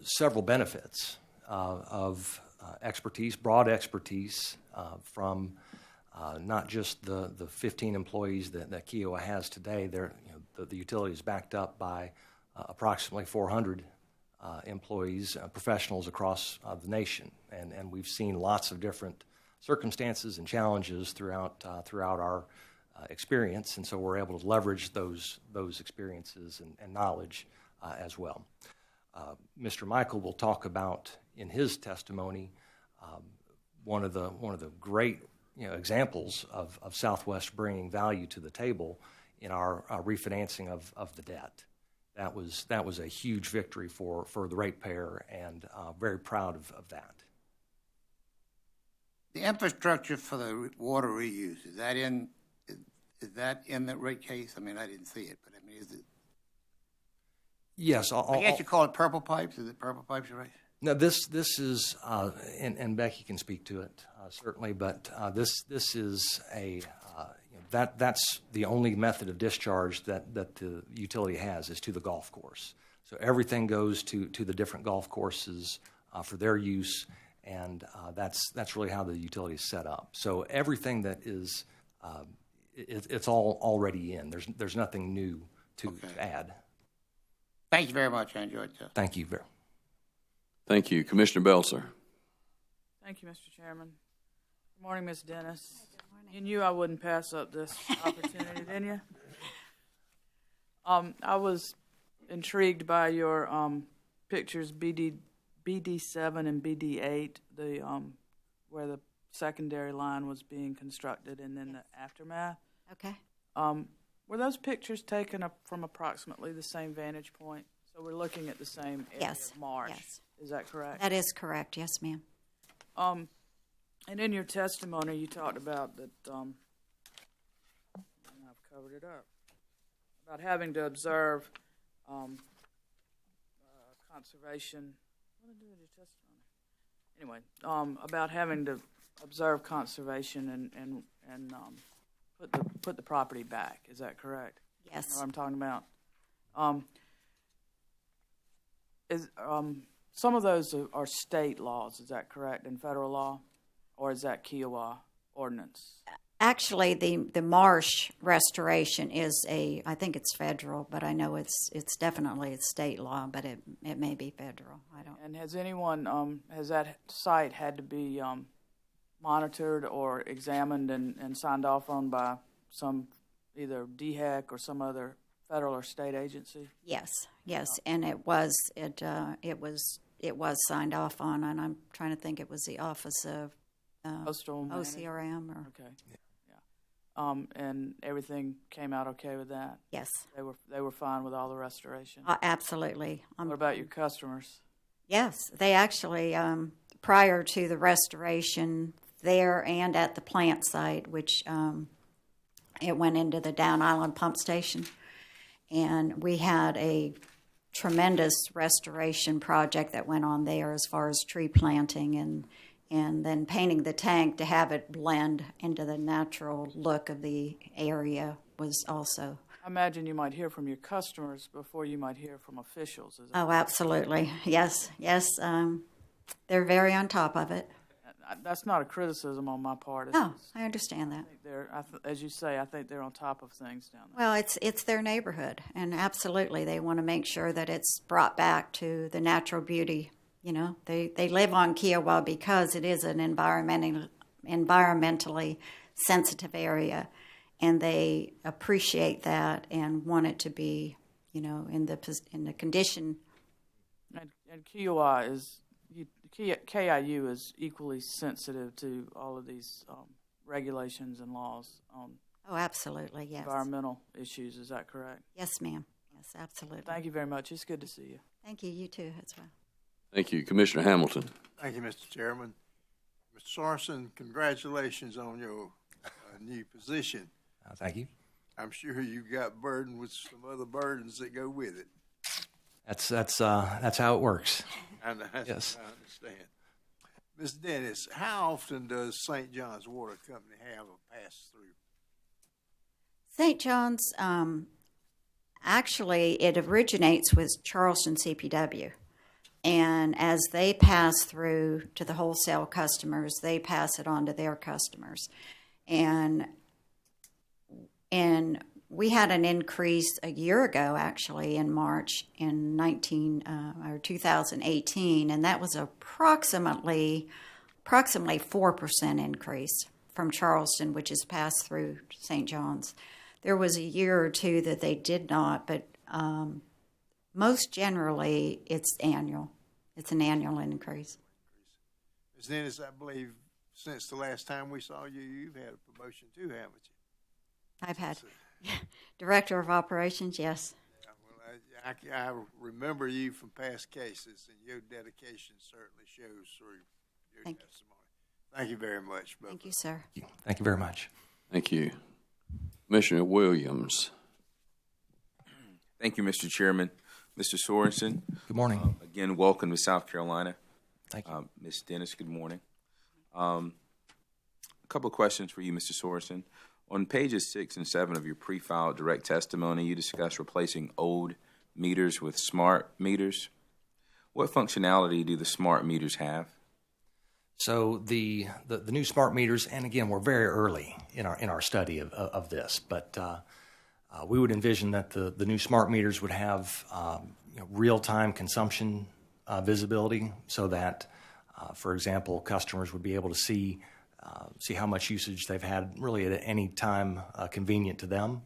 several benefits of expertise, broad expertise from not just the 15 employees that Kiawah has today. The utility is backed up by approximately 400 employees, professionals across the nation, and we've seen lots of different circumstances and challenges throughout our experience, and so we're able to leverage those experiences and knowledge as well. Mr. Michael will talk about in his testimony one of the great examples of Southwest bringing value to the table in our refinancing of the debt. That was a huge victory for the ratepayer, and very proud of that. The infrastructure for the water reuse, is that in the rate case? I mean, I didn't see it, but I mean, is it? Yes. I guess you call it purple pipes. Is it purple pipes, right? No, this is, and Becky can speak to it certainly, but this is that's the only method of discharge that the utility has is to the golf course. So everything goes to the different golf courses for their use, and that's really how the utility is set up. So everything that is, it's all already in. There's nothing new to add. Thank you very much. I enjoyed it. Thank you very. Thank you. Commissioner Belser. Thank you, Mr. Chairman. Good morning, Ms. Dennis. You knew I wouldn't pass up this opportunity, didn't you? I was intrigued by your pictures, BD7 and BD8, where the secondary line was being constructed, and then the aftermath. Okay. Were those pictures taken up from approximately the same vantage point? So we're looking at the same area of marsh. Yes. Is that correct? That is correct. Yes, ma'am. And in your testimony, you talked about that, and I've covered it up, about having to observe conservation. What did I do with your testimony? Anyway, about having to observe conservation and put the property back. Is that correct? Yes. You know what I'm talking about. Some of those are state laws, is that correct, and federal law? Or is that Kiawah ordinance? Actually, the marsh restoration is I think it's federal, but I know it's definitely state law, but it may be federal. I don't. And has anyone, has that site had to be monitored or examined and signed off on by some, either DHEC or some other federal or state agency? Yes, and it was signed off on, and I'm trying to think, it was the Office of Postal OCRM or Okay. Yeah. And everything came out okay with that? yes, They were fine with all the restoration? absolutely. What about your customers? Yes, they actually prior to the restoration there and at the plant site, which it went into the Down Island pump station, and we had a tremendous restoration project that went on there as far as tree planting and then painting the tank to have it blend into the natural look of the area was also. I imagine you might hear from your customers before you might hear from officials. Is that Oh, absolutely. Yes. They're very on top of it. That's not a criticism on my part. No, I understand that. I think they're, as you say, I think they're on top of things down there. Well, it's their neighborhood, and absolutely they want to make sure that it's brought back to the natural beauty. You know, they live on Kiawah because it is an environmentally sensitive area, and they appreciate that and want it to be, you know, in the condition. And Kiawah KIU is equally sensitive to all of these regulations and laws on Oh, absolutely, yes. environmental issues. Is that correct? Yes, ma'am. Yes, absolutely. Thank you very much. It's good to see you. Thank you. You too, as well. Thank you. Commissioner Hamilton. Thank you, Mr. Chairman. Mr. Sorensen, congratulations on your new position. Thank you. I'm sure you got burdened with some other burdens that go with it. That's how it works. Yes. I understand. Ms. Dennis, how often does St. John's Water Company have a pass-through? St. John's, actually, it originates with Charleston CPW. And as they pass through to the wholesale customers, they pass it on to their customers. And we had an increase a year ago, actually, in March in 2018, and that was approximately 4% increase from Charleston, which is passed through St. John's. There was a year or two that they did not, but most generally it's annual. It's an annual increase. Ms. Dennis, I believe since the last time we saw you, you've had a promotion too, haven't you? I've had Director of Operations, yes. Well, I remember you from past cases, and your dedication certainly shows through your testimony. Thank you very much, brother. Thank you, sir. Thank you very much. Thank you. Commissioner Williams. Thank you, Mr. Chairman. Mr. Sorensen. Good morning. Again, welcome to South Carolina. Thank you. Ms. Dennis, good morning. A couple of questions for you, Mr. Sorensen. On pages 6 and 7 of your pre-filed direct testimony, you discuss replacing old meters with smart meters. What functionality do the smart meters have? So the new smart meters, and again, we're very early in our study of this, but we would envision that the new smart meters would have real-time consumption visibility, so that, for example, customers would be able to see how much usage they've had really at any time convenient to them,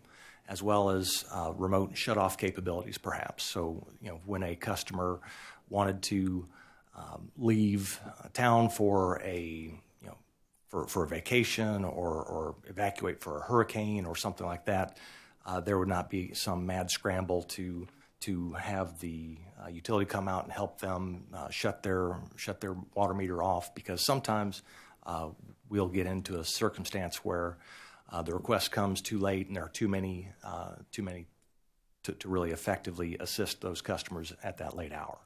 as well as remote shut-off capabilities, perhaps. So, when a customer wanted to leave town for a vacation or evacuate for a hurricane or something like that, there would not be some mad scramble to have the utility come out and help them shut their water meter off, because sometimes we'll get into a circumstance where the request comes too late and there are too many to really effectively assist those customers at that late hour.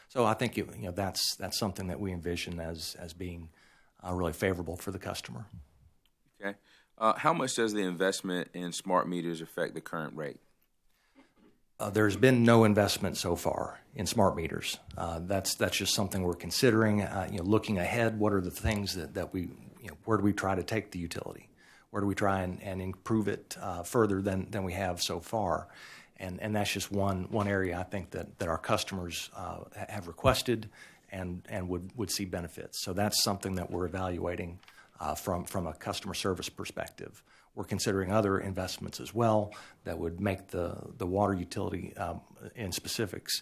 So I think that's something that we envision as being really favorable for the customer. Okay. How much does the investment in smart meters affect the current rate? There's been no investment so far in smart meters. That's just something we're considering. Looking ahead, what are the things that we, where do we try to take the utility? Where do we try and improve it further than we have so far? And that's just one area I think that our customers have requested and would see benefits. So that's something that we're evaluating from a customer service perspective. We're considering other investments as well that would make the water utility in specifics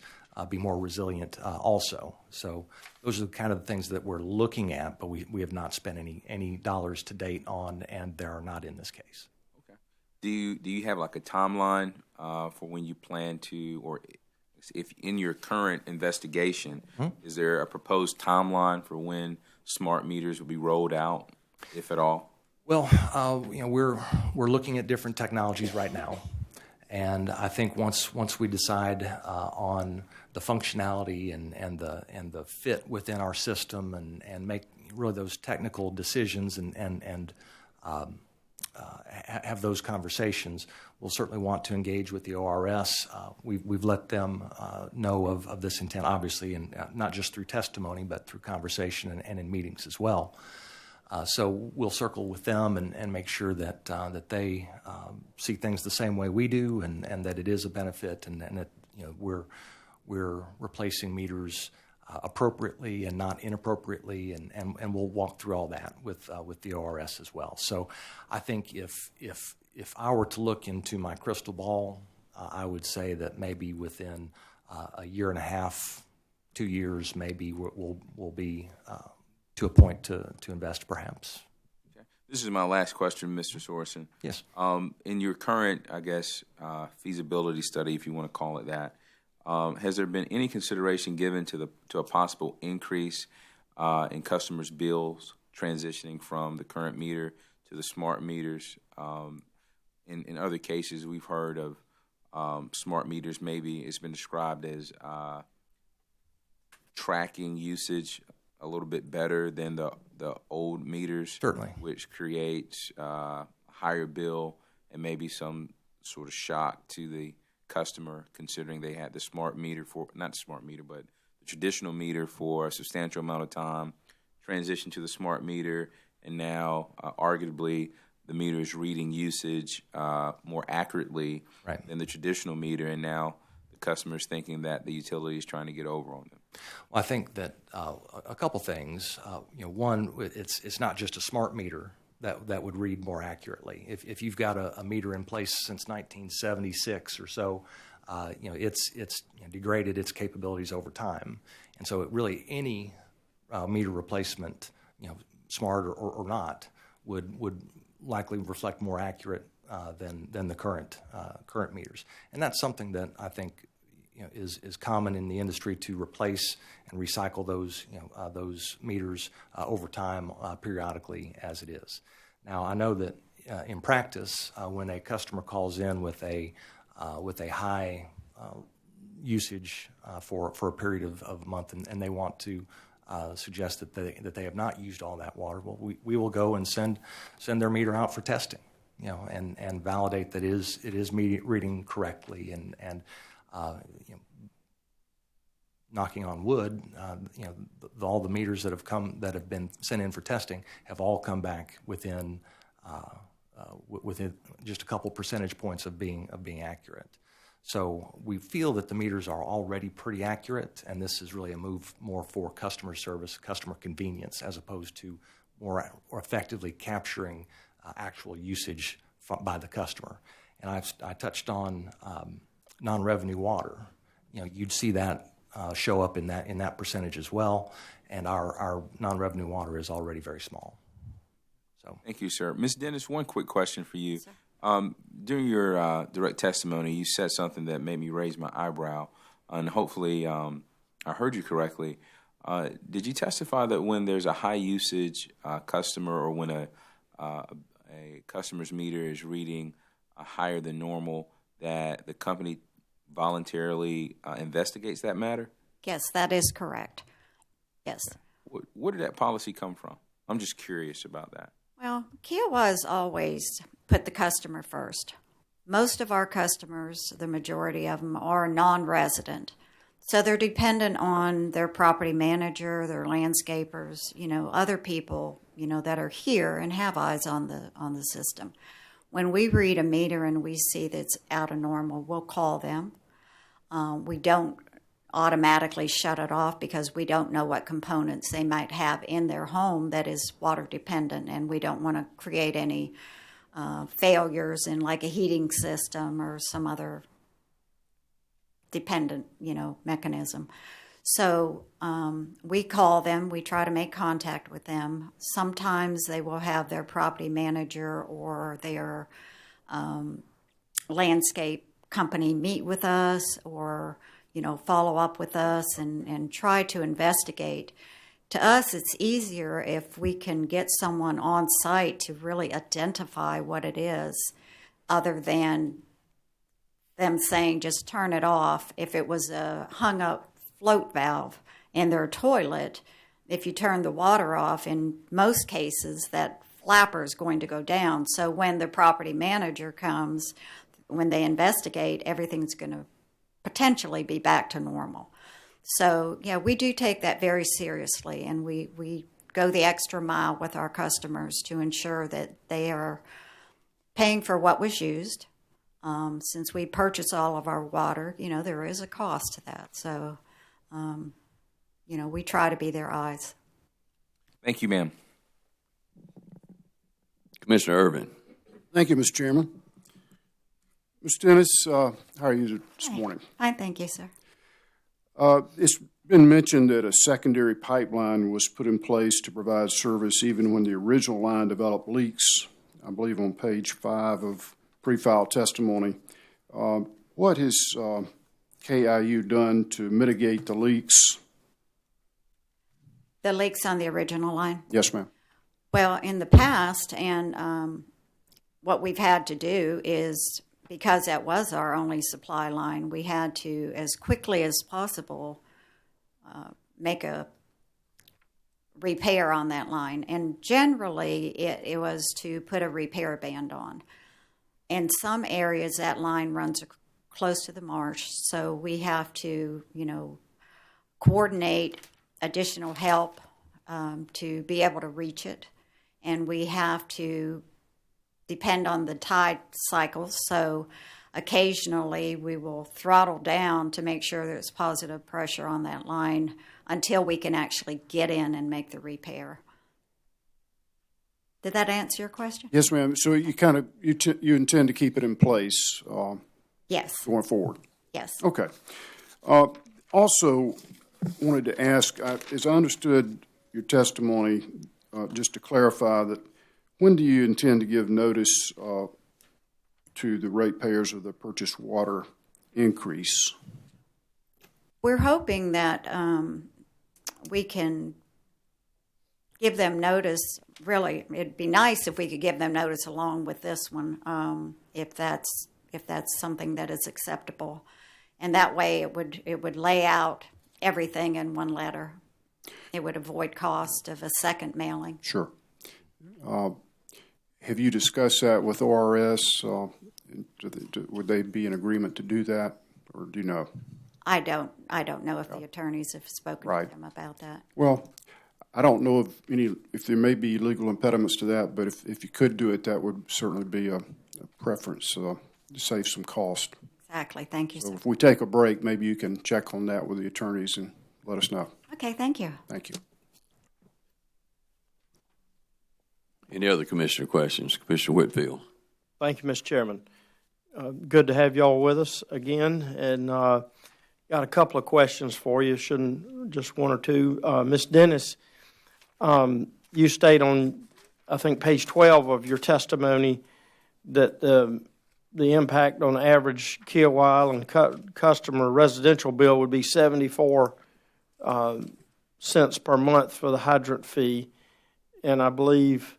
be more resilient also. So those are the kind of things that we're looking at, but we have not spent any dollars to date on, and they are not in this case. Okay. Do you have like a timeline for when you plan to, or if in your current investigation, is there a proposed timeline for when smart meters will be rolled out, if at all? Well, we're looking at different technologies right now, and I think once we decide on the functionality and the fit within our system and make really those technical decisions and have those conversations, we'll certainly want to engage with the ORS. We've let them know of this intent, obviously, and not just through testimony, but through conversation and in meetings as well. So we'll circle with them and make sure that they see things the same way we do, and that it is a benefit, and that we're replacing meters appropriately and not inappropriately, and we'll walk through all that with the ORS as well. So I think if I were to look into my crystal ball, I would say that maybe within a year and a half, 2 years, maybe we'll be to a point to invest, perhaps. Okay. This is my last question, Mr. Sorensen. Yes. In your current, I guess, feasibility study, if you want to call it that, has there been any consideration given to a possible increase in customers' bills transitioning from the current meter to the smart meters? In other cases, we've heard of smart meters. Maybe it's been described as tracking usage a little bit better than the old meters, certainly, which creates higher bill and maybe some sort of shock to the customer, considering they had the smart meter for, not the smart meter, but the traditional meter for a substantial amount of time, transition to the smart meter, and now arguably the meter is reading usage more accurately than the traditional meter, and now the customer is thinking that the utility is trying to get over on them. Well, I think that a couple things. One, it's not just a smart meter that would read more accurately. If you've got a meter in place since 1976 or so, it's degraded its capabilities over time, and so any meter replacement, smart or not, would likely reflect more accurate than the current meters, and that's something that I think is common in the industry, to replace and recycle those meters over time periodically as it is. Now, I know that in practice, when a customer calls in with a high usage for a period of a month, and they want to suggest that they have not used all that water, well, we will go and send their meter out for testing, and validate that it is reading correctly, and knocking on wood, all the meters that have been sent in for testing have all come back within just a couple percentage points of being accurate. So we feel that the meters are already pretty accurate, and this is really a move more for customer service, customer convenience, as opposed to more effectively capturing actual usage by the customer. And I touched on non-revenue water. You'd see that show up in that percentage as well, and our non-revenue water is already very small. So, thank you, sir. Ms. Dennis, one quick question for you. During your direct testimony, you said something that made me raise my eyebrow, and hopefully I heard you correctly. Did you testify that when there's a high usage customer, or when a customer's meter is reading higher than normal, that the company voluntarily investigates that matter? Yes, that is correct. Yes. Where did that policy come from? I'm just curious about that. Well, Kiawah has always put the customer first. most of our customers, the majority of them, are non-resident. So they're dependent on their property manager, their landscapers, other people, that are here and have eyes on the system. When we read a meter and we see that it's out of normal, we'll call them. We don't automatically shut it off because we don't know what components they might have in their home that is water dependent, and we don't want to create any failures in like a heating system or some other dependent, mechanism. So we call them, we try to make contact with them. Sometimes they will have their property manager or their landscape company meet with us or, follow up with us and try to investigate. To us, it's easier if we can get someone on site to really identify what it is, other than them saying just turn it off. If it was a hung up float valve in their toilet, if you turn the water off, in most cases that flapper is going to go down. So when the property manager comes, when they investigate, everything's going to potentially be back to normal. So, yeah, we do take that very seriously, and we go the extra mile with our customers to ensure that they are paying for what was used. Since we purchase all of our water, there is a cost to that. So, we try to be their eyes. Thank you, ma'am. Commissioner Irvin. Thank you, Mr. Chairman. Ms. Dennis, how are you this morning? Fine, thank you, sir. It's been mentioned that a secondary pipeline was put in place to provide service even when the original line developed leaks, I believe on page 5 of pre-filed testimony. What has KIU done to mitigate the leaks? The leaks on the original line? Yes, ma'am. Well, in the past, and what we've had to do is, because that was our only supply line, we had to, as quickly as possible, make a repair on that line. And generally, it was to put a repair band on. In some areas, that line runs close to the marsh, so we have to, coordinate additional help to be able to reach it. And we have to depend on the tide cycles, so occasionally we will throttle down to make sure there's positive pressure on that line until we can actually get in and make the repair. Did that answer your question? Yes, ma'am. So you you intend to keep it in place? Yes. Going forward? Yes. Okay. Also, wanted to ask, as I understood your testimony, just to clarify that, when do you intend to give notice to the ratepayers of the purchased water increase? We're hoping that we can give them notice. Really, it'd be nice if we could give them notice along with this one, if that's something that is acceptable, and that way it would lay out everything in one letter. It would avoid cost of a second mailing. Sure. Have you discussed that with ORS? Would they be in agreement to do that, or do you know? I don't know if the attorneys have spoken to them about that. Well, I don't know if there may be legal impediments to that, but if you could do it, that would certainly be a preference to save some cost. Exactly. Thank you, So sir. if we take a break, maybe you can check on that with the attorneys and let us know. Okay, thank you. Thank you. Any other commissioner questions? Commissioner Whitfield. Thank you, Mr. Chairman. Good to have y'all with us again, and got a couple of questions for you. Shouldn't just one or two. Ms. Dennis, you state on, I think, page 12 of your testimony that the impact on the average Kiawah Island customer residential bill would be 74 cents per month for the hydrant fee, and I believe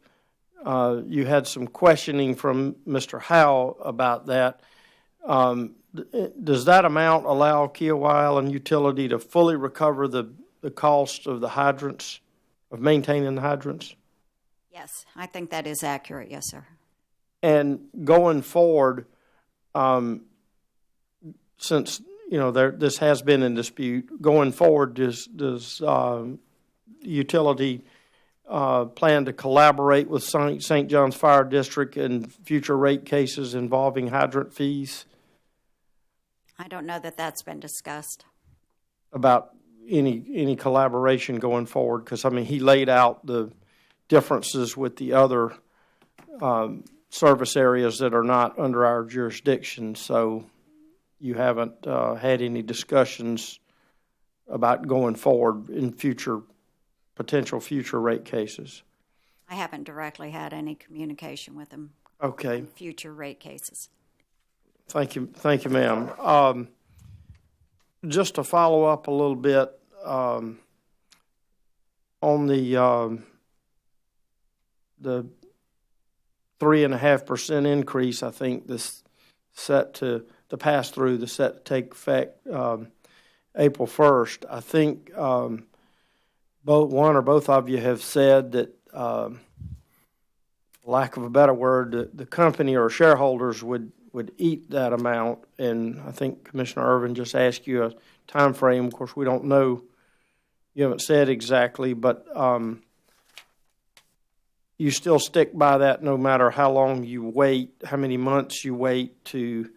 you had some questioning from Mr. Howe about that. Does that amount allow Kiawah Island Utility to fully recover the cost of the hydrants, of maintaining the hydrants? Yes, I think that is accurate. Yes, sir. And going forward, since this has been in dispute going forward, does utility plan to collaborate with St. John's Fire District in future rate cases involving hydrant fees? I don't know that that's been discussed. About any collaboration going forward? Because, I mean, he laid out the differences with the other service areas that are not under our jurisdiction, so you haven't had any discussions about going forward in potential future rate cases? I haven't directly had any communication with him. Okay. On future rate cases. Thank you, ma'am. Just to follow up a little bit on the 3.5% increase, I think this set to the pass through, the set to take effect April 1st. I think one or both of you have said that, lack of a better word, the company or shareholders would eat that amount, and I think Commissioner Irvin just asked you a time frame. Of course, we don't know. You haven't said exactly, but you still stick by that no matter how long you wait, how many months you wait to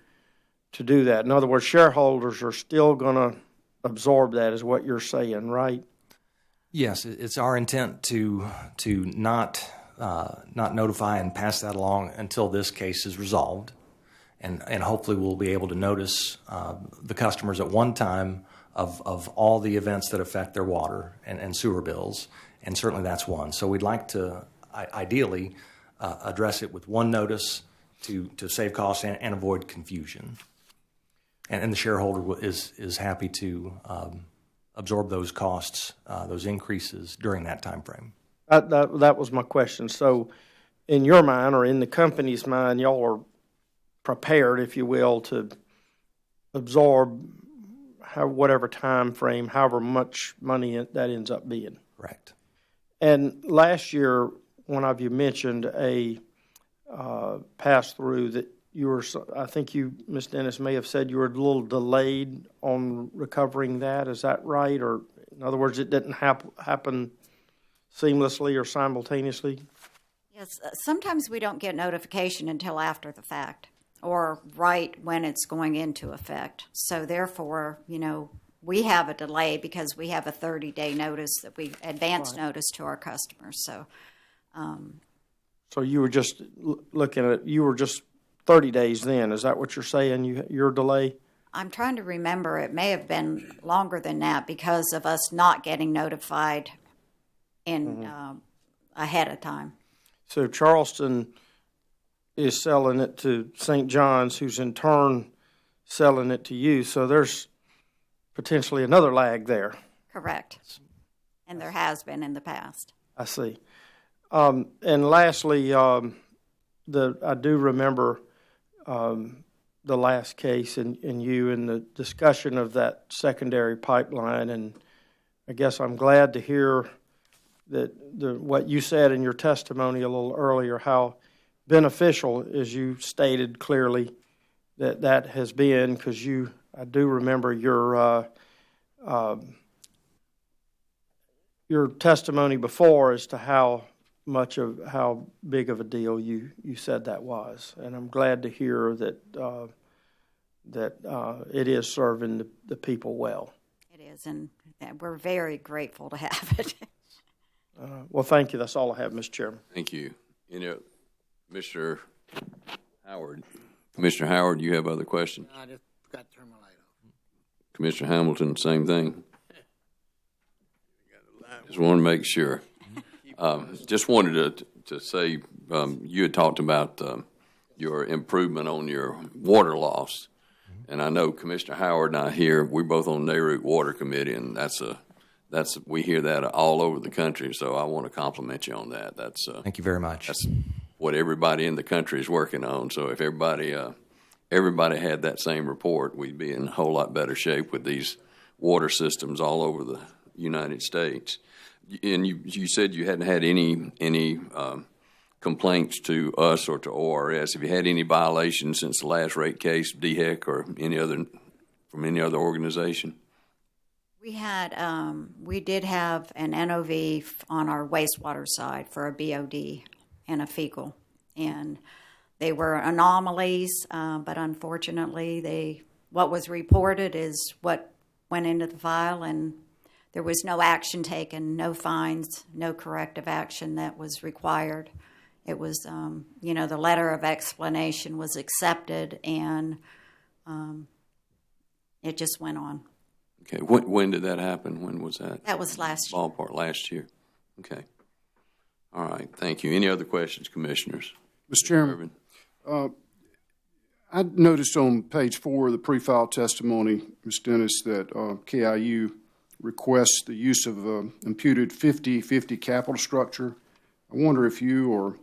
do that. In other words, shareholders are still going to absorb that, is what you're saying, right? Yes, it's our intent to not notify and pass that along until this case is resolved. And hopefully we'll be able to notice the customers at one time of all the events that affect their water and sewer bills, and certainly that's one. So we'd like to ideally address it with one notice to save costs and avoid confusion. And the shareholder is happy to absorb those costs, those increases during that time frame. That was my question. So in your mind, or in the company's mind, y'all are prepared, if you will, to absorb whatever time frame, however much money that ends up being. Correct. And last year, one of you mentioned a pass-through that you were, I think you, Ms. Dennis, may have said you were a little delayed on recovering that. Is that right? Or in other words, it didn't happen seamlessly or simultaneously? Yes, sometimes we don't get notification until after the fact, or right when it's going into effect. So therefore, we have a delay because we have a 30-day notice that we advance notice to our customers. So, so you were just looking at, you were just 30 days then. Is that what you're saying? Your delay? I'm trying to remember. It may have been longer than that because of us not getting notified in ahead of time. So Charleston is selling it to St. John's, who's in turn selling it to you. So there's potentially another lag there. Correct. And there has been in the past. I see. And lastly, I do remember the last case and you in the discussion of that secondary pipeline. And I guess I'm glad to hear that what you said in your testimony a little earlier, how beneficial, as you stated clearly, that has been, because I do remember your testimony before as to how big of a deal you said that was, and I'm glad to hear that it is serving the people well. It is, and we're very grateful to have it. Well, thank you. That's all I have, Mr. Chairman. Thank you. Commissioner Howard, you have other questions? I just forgot to turn my light off. Commissioner Hamilton, same thing. Just want to make sure. Just wanted to say, you had talked about your improvement on your water loss, and I know Commissioner Howard and I here, we're both on NARUC Water Committee, and we hear that all over the country. So I want to compliment you on that. Thank you very much. That's what everybody in the country is working on. So if everybody had that same report, we'd be in a whole lot better shape with these water systems all over the United States. And you said you hadn't had any complaints to us or to ORS? Have you had any violations since the last rate case, DHEC or from any other organization? We did have an NOV on our wastewater side for a BOD and a fecal, and they were anomalies, but unfortunately what was reported is what went into the file, and there was no action taken, no fines, no corrective action that was required. It was, the letter of explanation was accepted, and it just went on. Okay, when did that happen? When was that? That was last year. Ballpark, last year. Okay. All right, thank you. Any other questions, Commissioners? Mr. Chairman, I noticed on page 4 of the pre-file testimony, Ms. Dennis, that KIU requests the use of imputed 50-50 capital structure. I wonder if you or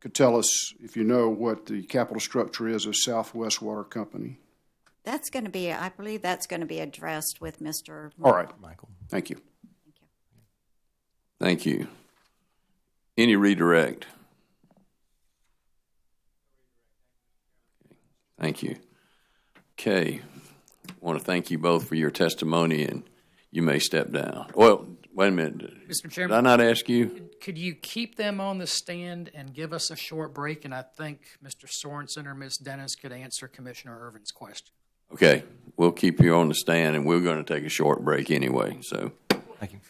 could tell us, if you know, what the capital structure is of Southwest Water Company. That's going to be, I believe that's going to be addressed with Mr. All right, Michael. Thank you. Thank you. Any redirect? Thank you. Okay. I want to thank you both for your testimony, and you may step down. Well, wait a minute. Mr. Chairman, did I not ask you? Could you keep them on the stand and give us a short break? And I think Mr. Sorensen or Ms. Dennis could answer Commissioner Irvin's question. Okay. We'll keep you on the stand, and we're going to take a short break anyway. So, Thank you.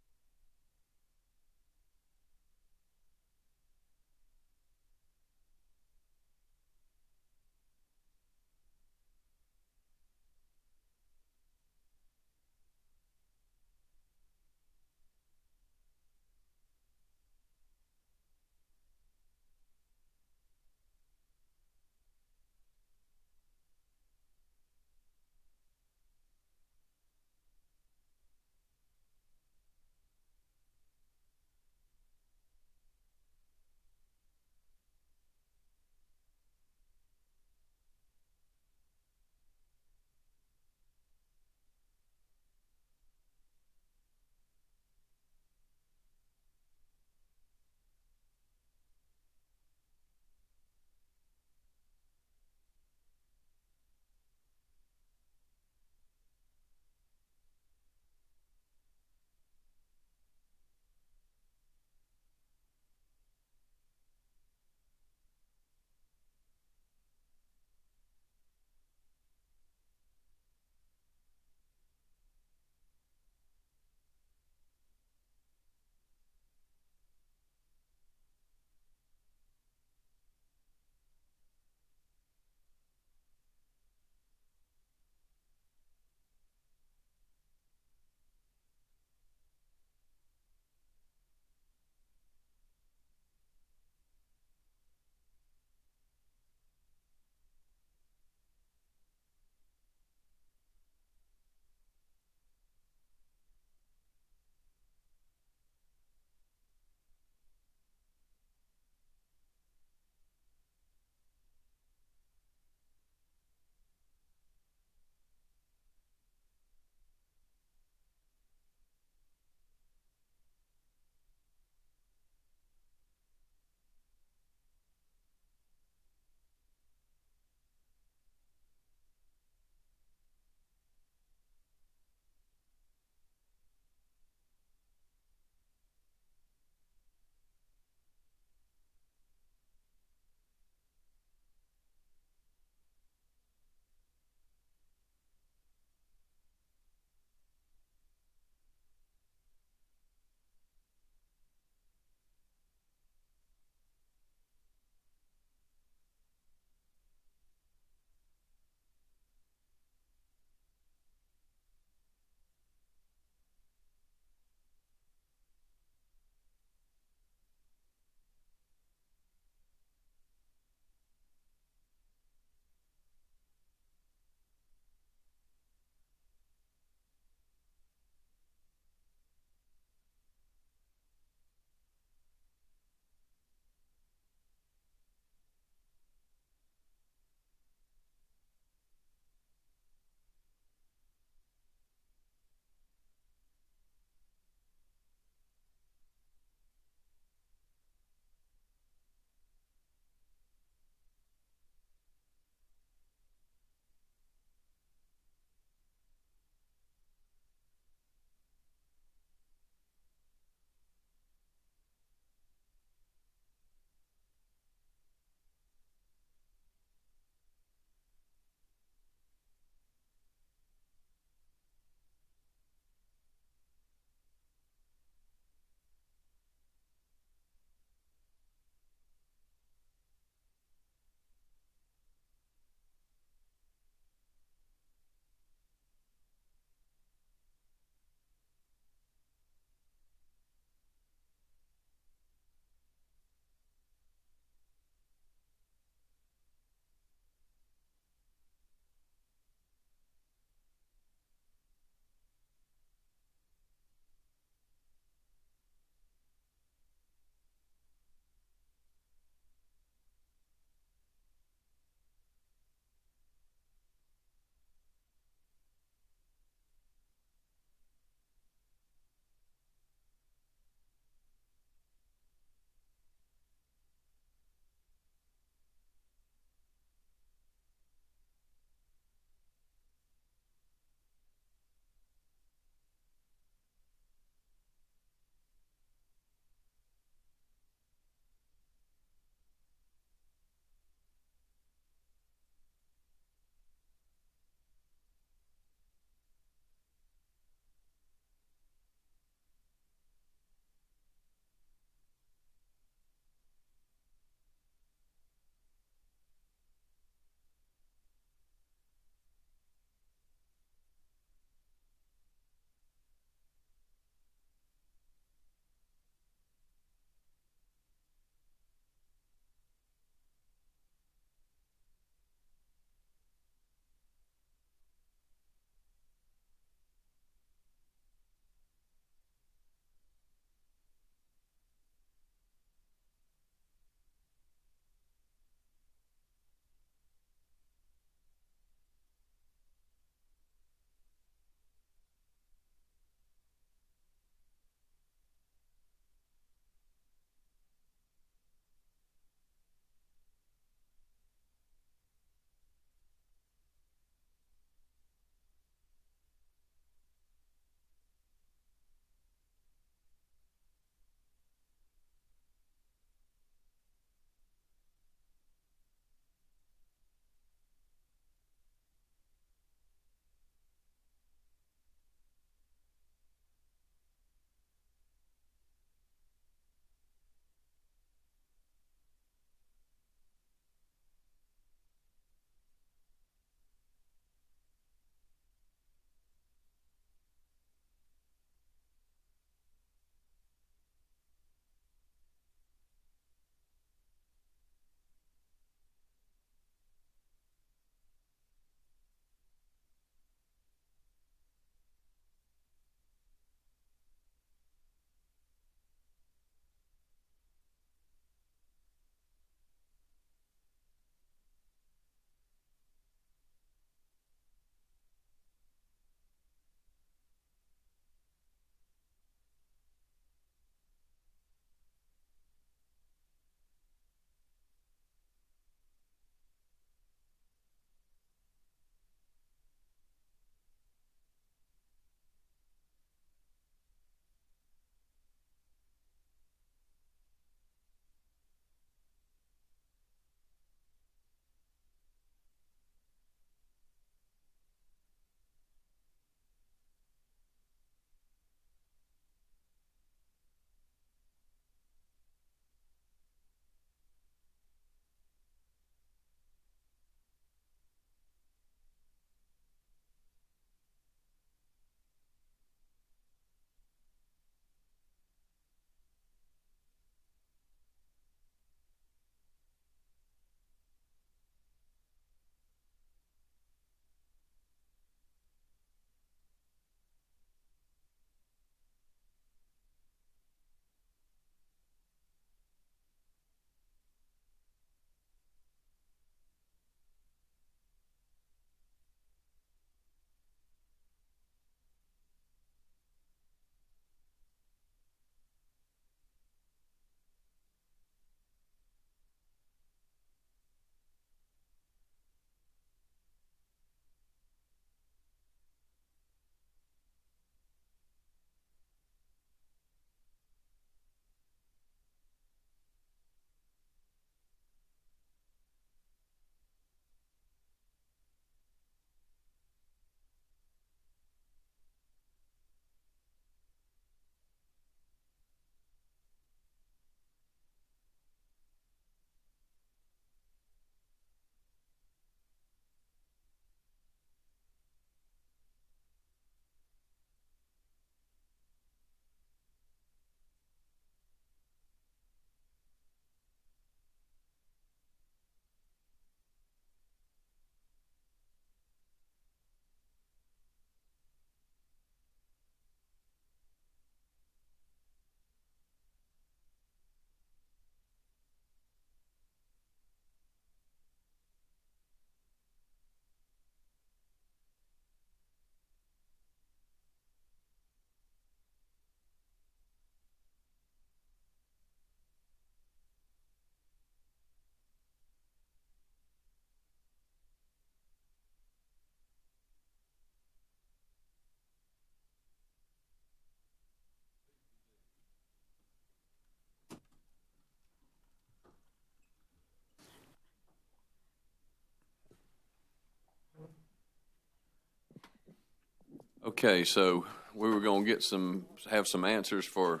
Okay, so we were going to have some answers for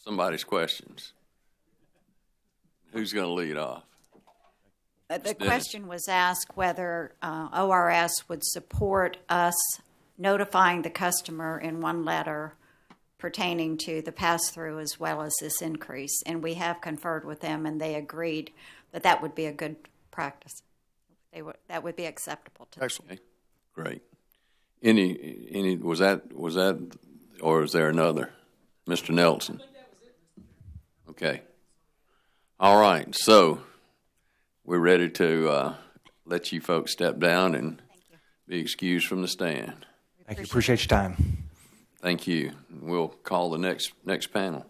somebody's questions. Who's going to lead off? The question was asked whether ORS would support us notifying the customer in one letter pertaining to the pass-through as well as this increase. And we have conferred with them, and they agreed that that would be a good practice. That would be acceptable to them. Excellent. Okay, great. Any was that, or is there another? Mr. Nelson? Okay. All right, so we're ready to let you folks step down and be excused from the stand. Thank you. Appreciate your time. Thank you. We'll call the next panel.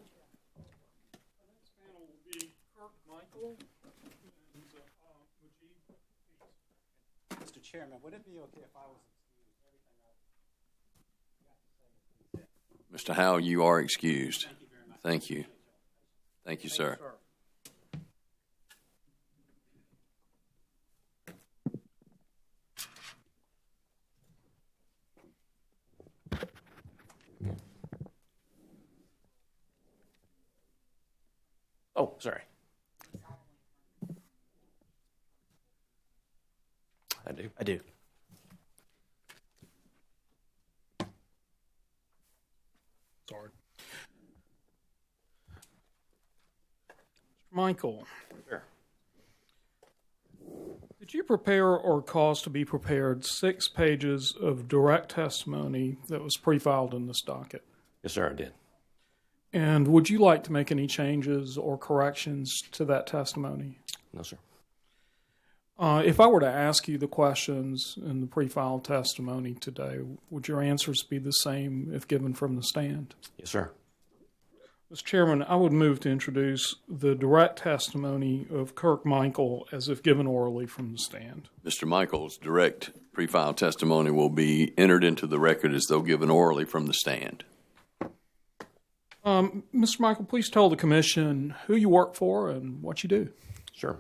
Mr. Chairman, would it be okay if I was excused? Mr. Howe, you are excused. Thank you very much. Thank you. Thank you, sir. Oh, sorry. I do. Sorry. Michael. Sure. Did you prepare or cause to be prepared 6 pages of direct testimony that was pre-filed in this docket? Yes, sir, I did. And would you like to make any changes or corrections to that testimony? No, sir. If I were to ask you the questions in the pre-filed testimony today, would your answers be the same if given from the stand? Yes, sir. Mr. Chairman, I would move to introduce the direct testimony of Kirk Michael as if given orally from the stand. Mr. Michael's direct pre-filed testimony will be entered into the record as though given orally from the stand. Mr. Michael, please tell the Commission who you work for and what you do. Sure.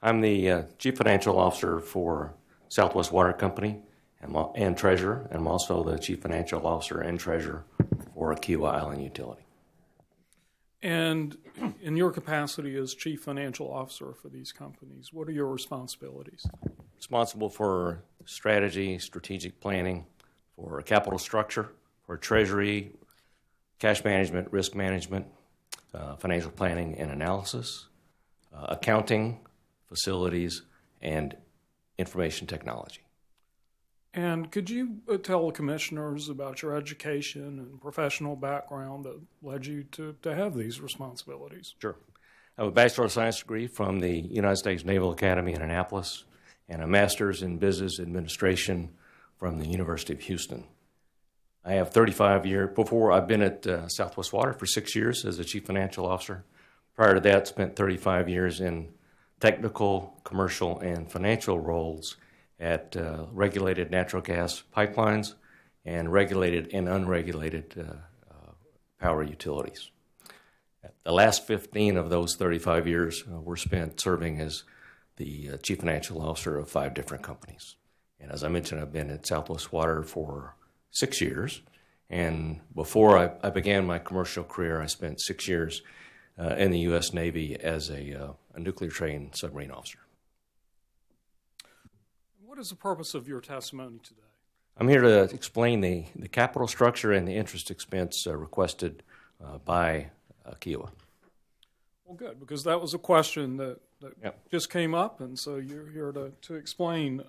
I'm the Chief Financial Officer for Southwest Water Company and Treasurer, and I'm also the Chief Financial Officer and Treasurer for Kiawah Island Utility. And in your capacity as Chief Financial Officer for these companies, what are your responsibilities? Responsible for strategy, strategic planning, for capital structure, for treasury, cash management, risk management, financial planning and analysis, accounting, facilities, and information technology. And could you tell the commissioners about your education and professional background that led you to have these responsibilities? Sure. I have a Bachelor of Science degree from the United States Naval Academy in Annapolis and a Master's in Business Administration from the University of Houston. I have 35 years. Before, I've been at Southwest Water for 6 years as a Chief Financial Officer. Prior to that, spent 35 years in technical, commercial, and financial roles at regulated natural gas pipelines and regulated and unregulated power utilities. The last 15 of those 35 years were spent serving as the Chief Financial Officer of 5 different companies. And as I mentioned, I've been at Southwest Water for 6 years. And before I began my commercial career, I spent 6 years in the U.S. Navy as a nuclear-trained submarine officer. What is the purpose of your testimony today? I'm here to explain the capital structure and the interest expense requested by Kiawah. Well, good, because that was a question that just came up, and so you're here to explain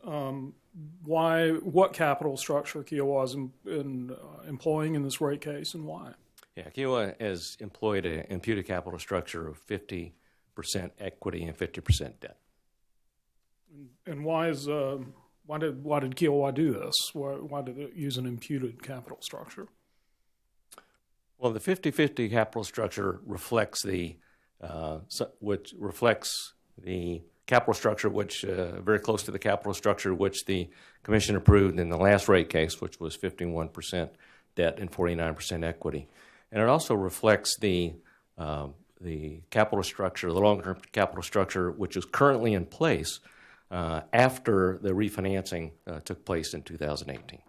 what capital structure Kiawah is employing in this rate case and why. Yeah, Kiawah has employed an imputed capital structure of 50% equity and 50% debt. And why did Kiawah do this? Why did it use an imputed capital structure? Well, the 50-50 capital structure reflects the capital structure, which very close to the capital structure which the Commission approved in the last rate case, which was 51% debt and 49% equity. And it also reflects the capital structure, the long-term capital structure, which is currently in place after the refinancing took place in 2018.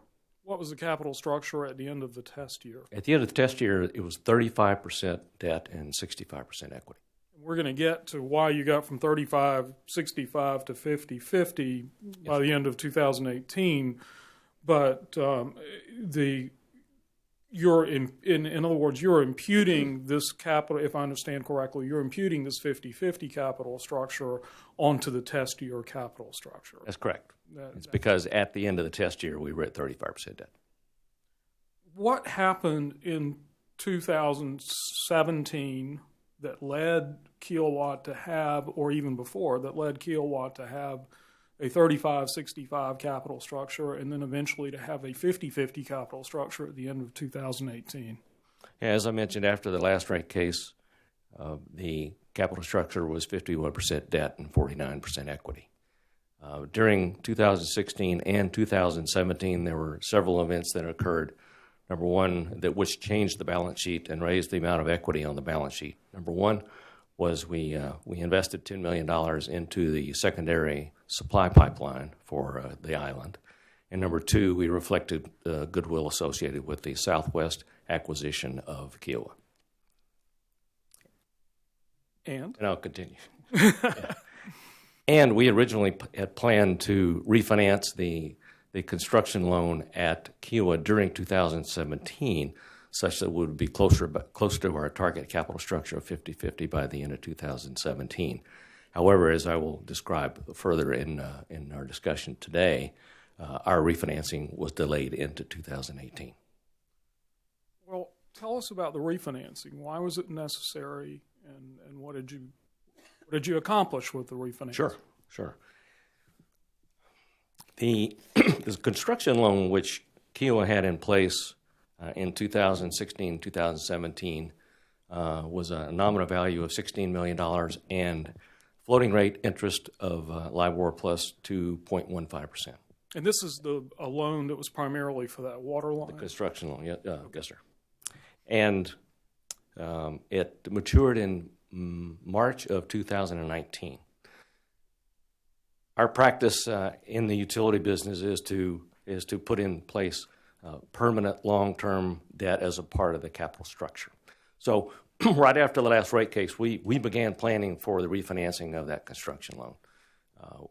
What was the capital structure at the end of the test year? At the end of the test year, it was 35% debt and 65% equity. We're going to get to why you got from 35-65 to 50-50 by the end of 2018, but in other words, you're imputing this capital, if I understand correctly, you're imputing this 50-50 capital structure onto the test year capital structure. That's correct. It's because at the end of the test year, we were at 35% debt. What happened in 2017 that led Kiawah to have, or even before, that led Kiawah to have a 35-65 capital structure and then eventually to have a 50-50 capital structure at the end of 2018? As I mentioned, after the last rate case, the capital structure was 51% debt and 49% equity. During 2016 and 2017, there were several events that occurred. Number one, which changed the balance sheet and raised the amount of equity on the balance sheet. Number one was we invested $10 million into the secondary supply pipeline for the island. And number two, we reflected goodwill associated with the Southwest acquisition of Kiawah. And I'll continue. Yeah. And we originally had planned to refinance the construction loan at Kiawah during 2017, such that we would be closer to our target capital structure of 50-50 by the end of 2017. However, as I will describe further in our discussion today, our refinancing was delayed into 2018. Well, tell us about the refinancing. Why was it necessary, and what did you accomplish with the refinancing? Sure. The construction loan which Kiawah had in place in 2016, 2017 was a nominal value of $16 million and floating rate interest of LIBOR plus 2.15%. And this is a loan that was primarily for that water line? The construction loan, yes, sir. And it matured in March of 2019. Our practice in the utility business is to put in place permanent long-term debt as a part of the capital structure. So right after the last rate case, we began planning for the refinancing of that construction loan.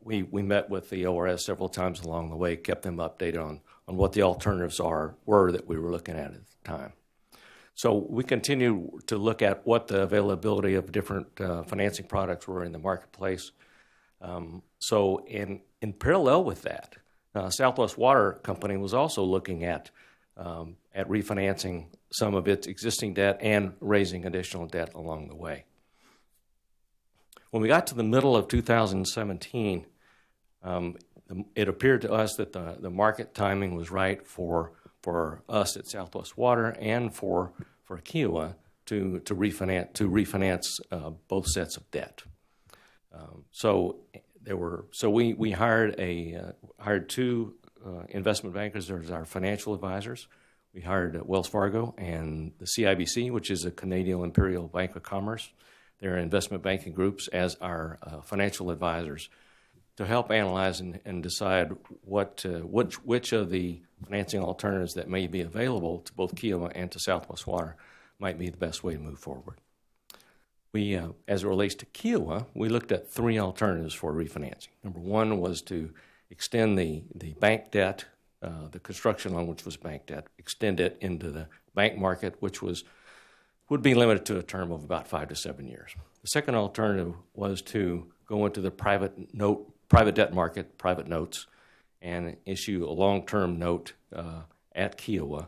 We met with the ORS several times along the way, kept them updated on what the alternatives were that we were looking at the time. So we continue to look at what the availability of different financing products were in the marketplace. So in parallel with that, Southwest Water Company was also looking at refinancing some of its existing debt and raising additional debt along the way. When we got to the middle of 2017, it appeared to us that the market timing was right for us at Southwest Water and for Kiawah to refinance both sets of debt. So we hired two investment bankers as our financial advisors. We hired Wells Fargo and the CIBC, which is a Canadian Imperial Bank of Commerce. They're investment banking groups as our financial advisors to help analyze and decide which of the financing alternatives that may be available to both Kiawah and to Southwest Water might be the best way to move forward. We, as it relates to Kiawah, we looked at three alternatives for refinancing. Number one was to extend the bank debt, the construction loan, which was bank debt, extend it into the bank market, which would be limited to a term of about 5 to 7 years. The second alternative was to go into the private debt market, private notes, and issue a long-term note at Kiawah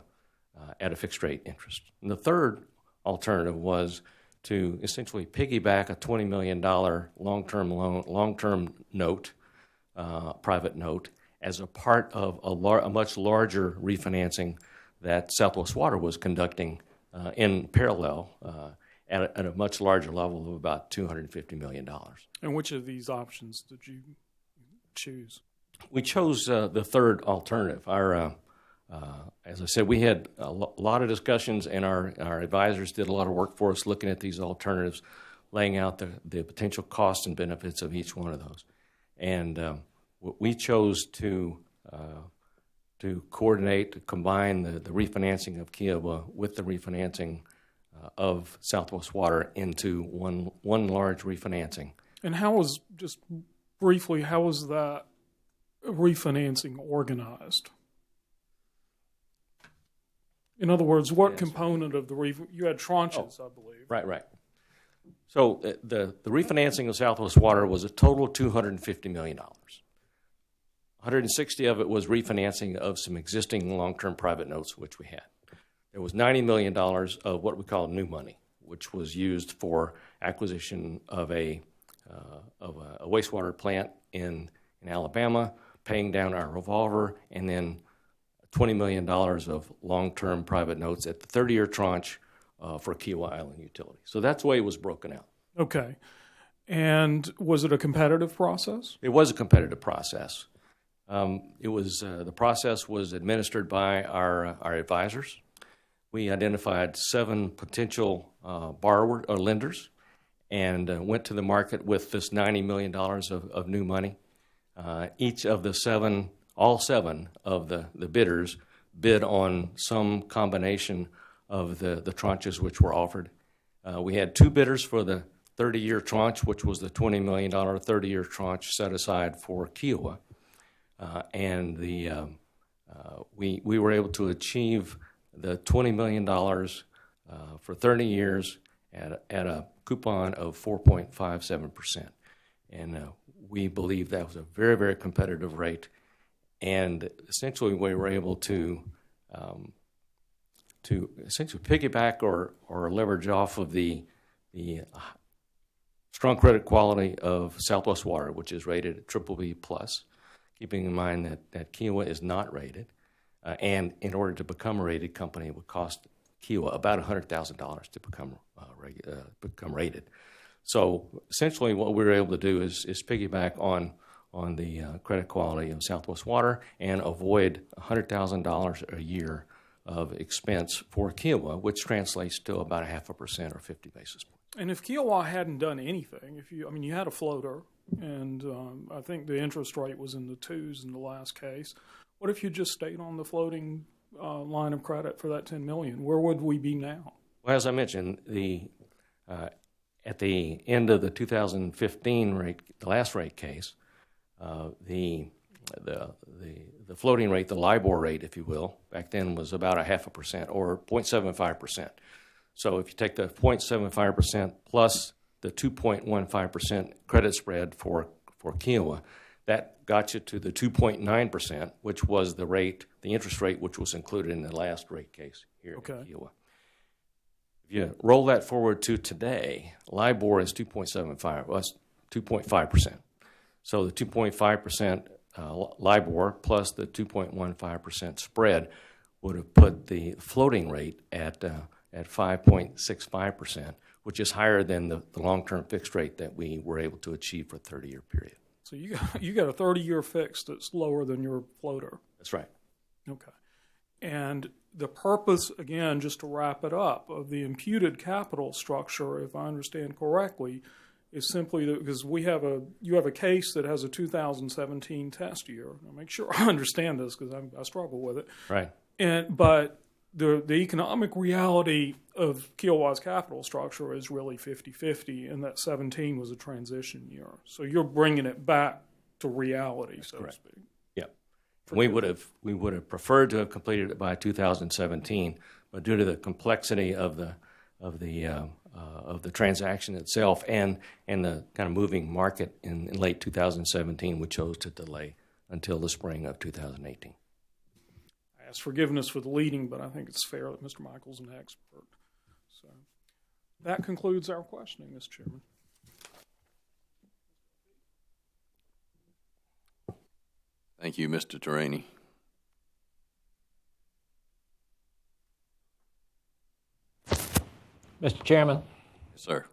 at a fixed rate interest. And the third alternative was to essentially piggyback a $20 million long-term note, private note, as a part of a much larger refinancing that Southwest Water was conducting in parallel at a much larger level of about $250 million. And which of these options did you choose? We chose the third alternative. As I said, we had a lot of discussions, and our advisors did a lot of work for us looking at these alternatives, laying out the potential costs and benefits of each one of those. And we chose to to coordinate, to combine the refinancing of Kiawah with the refinancing of Southwest Water into one large refinancing. And just briefly, how was that refinancing organized? In other words, what component of you had tranches, I believe. Right. So the refinancing of Southwest Water was a total of $250 million. 160 of it was refinancing of some existing long-term private notes, which we had. There was $90 million of what we call new money, which was used for acquisition of a wastewater plant in Alabama, paying down our revolver, and then $20 million of long-term private notes at the 30-year tranche for Kiawah Island Utility. So that's the way it was broken out. Okay. And was it a competitive process? It was a competitive process. The process was administered by our advisors. We identified 7 potential borrower or lenders and went to the market with this $90 million of new money. Each of all seven of the bidders bid on some combination of the tranches which were offered. We had 2 bidders for the 30-year tranche, which was the $20 million 30-year tranche set aside for Kiawah. And we were able to achieve the $20 million for 30 years at a coupon of 4.57%. And we believe that was a very, very competitive rate. And essentially we were able to essentially piggyback or leverage off of the strong credit quality of Southwest Water, which is rated at BBB+, keeping in mind that Kiawah is not rated. And in order to become a rated company, it would cost Kiawah about $100,000 to become rated. So essentially what we were able to do is piggyback on the credit quality of Southwest Water and avoid $100,000 a year of expense for Kiawah, which translates to about 0.5% or 50 basis points. And if Kiawah hadn't done anything, you had a floater, and I think the interest rate was in the 2s in the last case. What if you just stayed on the floating line of credit for that $10 million? Where would we be now? Well, as I mentioned, at the end of the 2015 rate, the last rate case, the floating rate, the LIBOR rate, if you will, back then was about 0.5% or 0.75%. So if you take the 0.75% plus the 2.15% credit spread for Kiawah, that got you to the 2.9%, which was the interest rate which was included in the last rate case here at Kiawah. If you roll that forward to today, LIBOR is 2.75, well, 2.5%. So the 2.5% LIBOR plus the 2.15% spread would have put the floating rate at 5.65%, which is higher than the long-term fixed rate that we were able to achieve for a 30-year period. So you got a 30-year fix that's lower than your floater. That's right. Okay. And the purpose, again, just to wrap it up, of the imputed capital structure, if I understand correctly, is simply because you have a case that has a 2017 test year. I'll make sure I understand this because I struggle with it. Right. But the economic reality of Kiawah's capital structure is really 50-50, and that 17 was a transition year. So you're bringing it back to reality, so to speak. Yeah. We would have preferred to have completed it by 2017, but due to the complexity of the transaction itself and the kind of moving market in late 2017, we chose to delay until the spring of 2018. I ask forgiveness for the leading, but I think it's fair that Mr. Michael's an expert. So that concludes our questioning, Mr. Chairman. Thank you, Mr. Terani. Mr. Chairman. Yes, sir.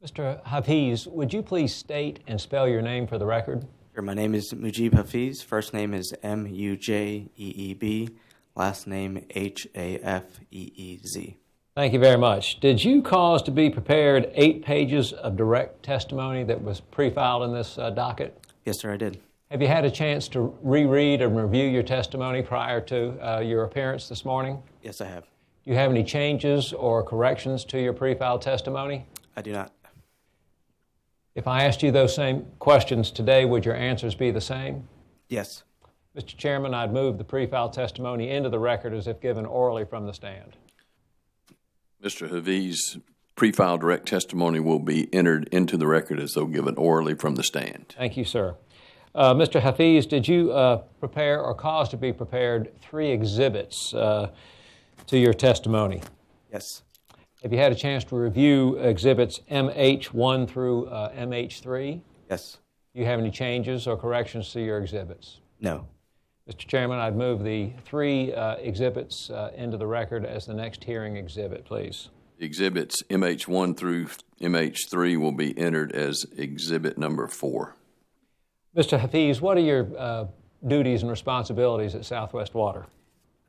Mr. Hafiz, would you please state and spell your name for the record? Sure, my name is Mujib Hafiz. First name is Mujeeb. Last name Haeez. Thank you very much. Did you cause to be prepared 8 pages of direct testimony that was pre-filed in this docket? Yes, sir, I did. Have you had a chance to reread and review your testimony prior to your appearance this morning? Yes, I have. Do you have any changes or corrections to your pre-filed testimony? I do not. If I asked you those same questions today, would your answers be the same? Yes. Mr. Chairman, I'd move the pre-filed testimony into the record as if given orally from the stand. Mr. Hafiz, pre-filed direct testimony will be entered into the record as though given orally from the stand. Thank you, sir. Mr. Hafiz, did you prepare or cause to be prepared 3 exhibits to your testimony? Yes. Have you had a chance to review exhibits MH1 through MH3? Yes. Do you have any changes or corrections to your exhibits? No. Mr. Chairman, I'd move the 3 exhibits into the record as the next hearing exhibit, please. Exhibits MH1 through MH3 will be entered as exhibit number 4. Mr. Hafiz, what are your duties and responsibilities at Southwest Water?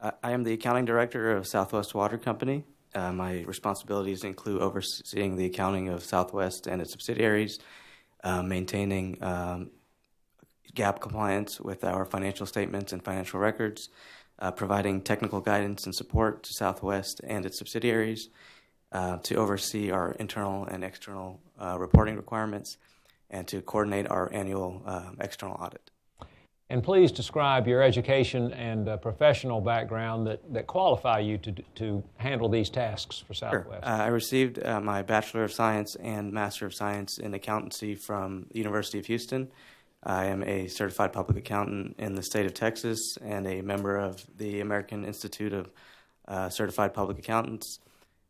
I am the accounting director of Southwest Water Company. My responsibilities include overseeing the accounting of Southwest and its subsidiaries, maintaining GAAP compliance with our financial statements and financial records, providing technical guidance and support to Southwest and its subsidiaries, to oversee our internal and external reporting requirements, and to coordinate our annual external audit. And please describe your education and professional background that qualify you to handle these tasks for Southwest. Sure. I received my Bachelor of Science and Master of Science in Accountancy from the University of Houston. I am a certified public accountant in the state of Texas and a member of the American Institute of Certified Public Accountants.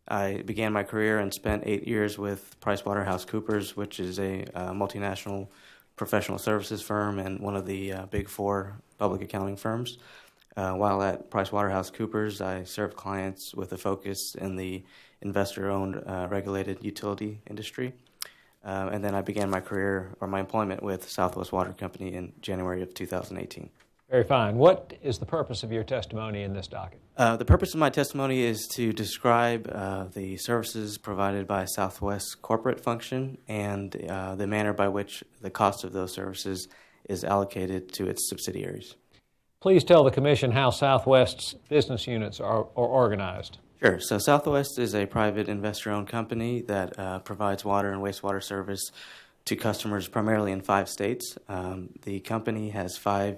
I began my career and spent 8 years with PricewaterhouseCoopers, which is a multinational professional services firm and one of the big 4 public accounting firms. While at PricewaterhouseCoopers, I served clients with a focus in the investor-owned regulated utility industry. And then I began my career or my employment with Southwest Water Company in January of 2018. Very fine. What is the purpose of your testimony in this docket? The purpose of my testimony is to describe the services provided by Southwest's corporate function and the manner by which the cost of those services is allocated to its subsidiaries. Please tell the Commission how Southwest's business units are organized. Sure. So Southwest is a private investor-owned company that provides water and wastewater service to customers primarily in 5 states. The company has 5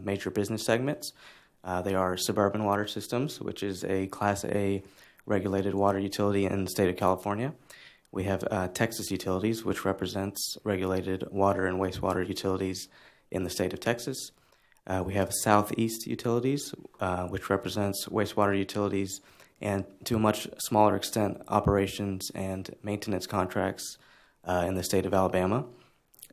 major business segments. They are Suburban Water Systems, which is a Class A regulated water utility in the state of California. We have Texas Utilities, which represents regulated water and wastewater utilities in the state of Texas. We have Southeast Utilities, which represents wastewater utilities and, to a much smaller extent, operations and maintenance contracts in the state of Alabama.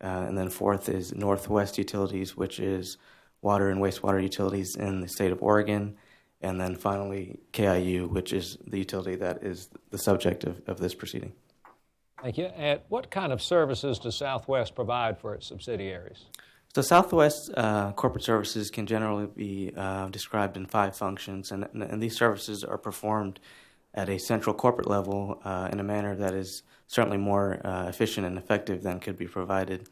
And then 4th is Northwest Utilities, which is water and wastewater utilities in the state of Oregon. And then finally, KIU, which is the utility that is the subject of this proceeding. Thank you. And what kind of services does Southwest provide for its subsidiaries? So Southwest corporate services can generally be described in 5 functions, and these services are performed at a central corporate level in a manner that is certainly more efficient and effective than could be provided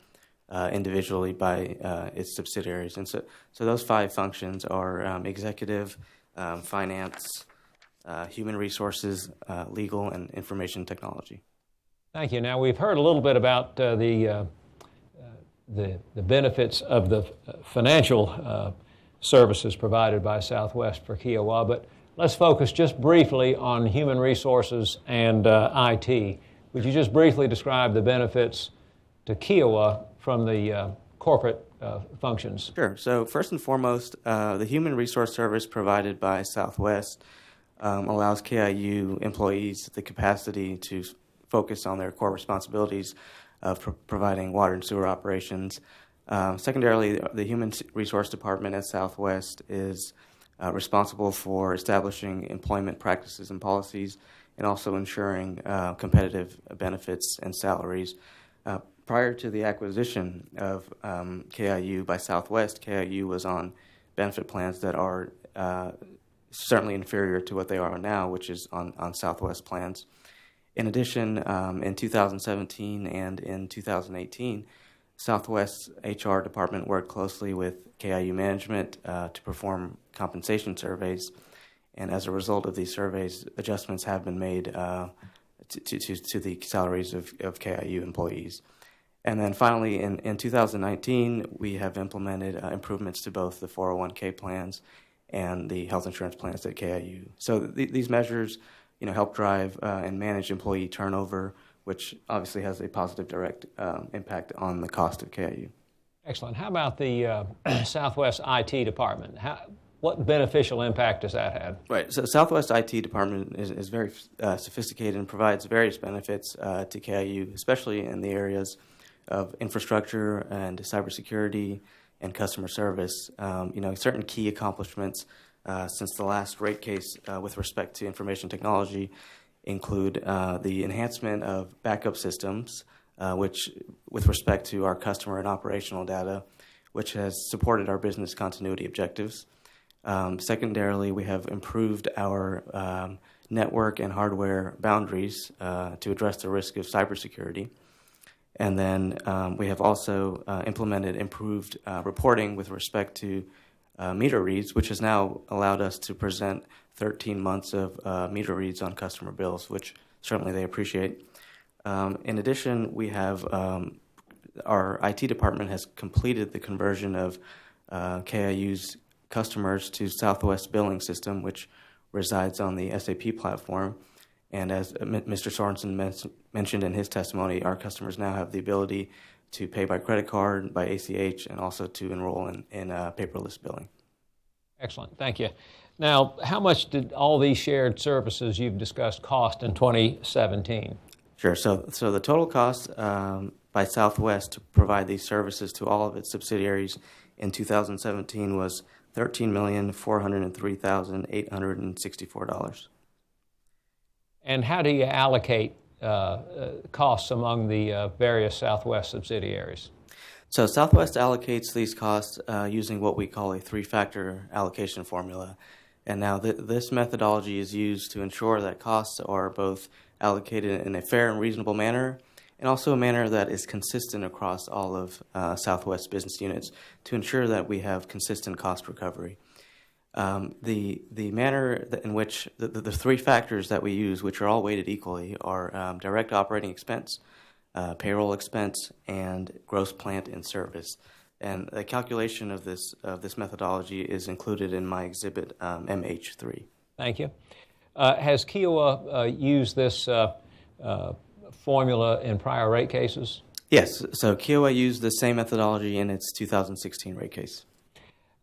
individually by its subsidiaries. And so those 5 functions are executive, finance, human resources, legal, and information technology. Thank you. Now, we've heard a little bit about the benefits of the financial services provided by Southwest for Kiawah, but let's focus just briefly on human resources and IT. Would you just briefly describe the benefits to Kiawah from the corporate functions? Sure. So first and foremost, the human resource service provided by Southwest allows KIU employees the capacity to focus on their core responsibilities of providing water and sewer operations. Secondarily, the Human Resource Department at Southwest is responsible for establishing employment practices and policies and also ensuring competitive benefits and salaries. Prior to the acquisition of KIU by Southwest, KIU was on benefit plans that are certainly inferior to what they are now, which is on Southwest plans. In addition, in 2017 and in 2018, Southwest's HR department worked closely with KIU management to perform compensation surveys, and as a result of these surveys, adjustments have been made to the salaries of KIU employees. And then finally, in 2019, we have implemented improvements to both the 401k plans and the health insurance plans at KIU. So these measures, help drive and manage employee turnover, which obviously has a positive direct impact on the cost of KIU. Excellent. How about the Southwest IT department? What beneficial impact has that had? Right. So Southwest IT department is very sophisticated and provides various benefits to KIU, especially in the areas of infrastructure and cybersecurity and customer service. Certain key accomplishments since the last rate case with respect to information technology include the enhancement of backup systems, which with respect to our customer and operational data, which has supported our business continuity objectives. Secondarily, we have improved our network and hardware boundaries to address the risk of cybersecurity. And then we have also implemented improved reporting with respect to meter reads, which has now allowed us to present 13 months of meter reads on customer bills, which certainly they appreciate. In addition, we have our IT department has completed the conversion of KIU's customers to Southwest billing system, which resides on the SAP platform. And as Mr. Sorensen mentioned in his testimony, our customers now have the ability to pay by credit card, by ACH, and also to enroll in paperless billing. Excellent. Thank you. Now, how much did all these shared services you've discussed cost in 2017? Sure. So the total cost by Southwest to provide these services to all of its subsidiaries in 2017 was $13,403,864. And how do you allocate costs among the various Southwest subsidiaries? So Southwest allocates these costs using what we call a three-factor allocation formula. And now this methodology is used to ensure that costs are both allocated in a fair and reasonable manner, and also a manner that is consistent across all of Southwest business units to ensure that we have consistent cost recovery. The manner in which the three factors that we use, which are all weighted equally, are direct operating expense, payroll expense, and gross plant in service. And the calculation of this methodology is included in my exhibit MH3. Thank you. Has Kiawah used this formula in prior rate cases? Yes. So Kiawah used the same methodology in its 2016 rate case.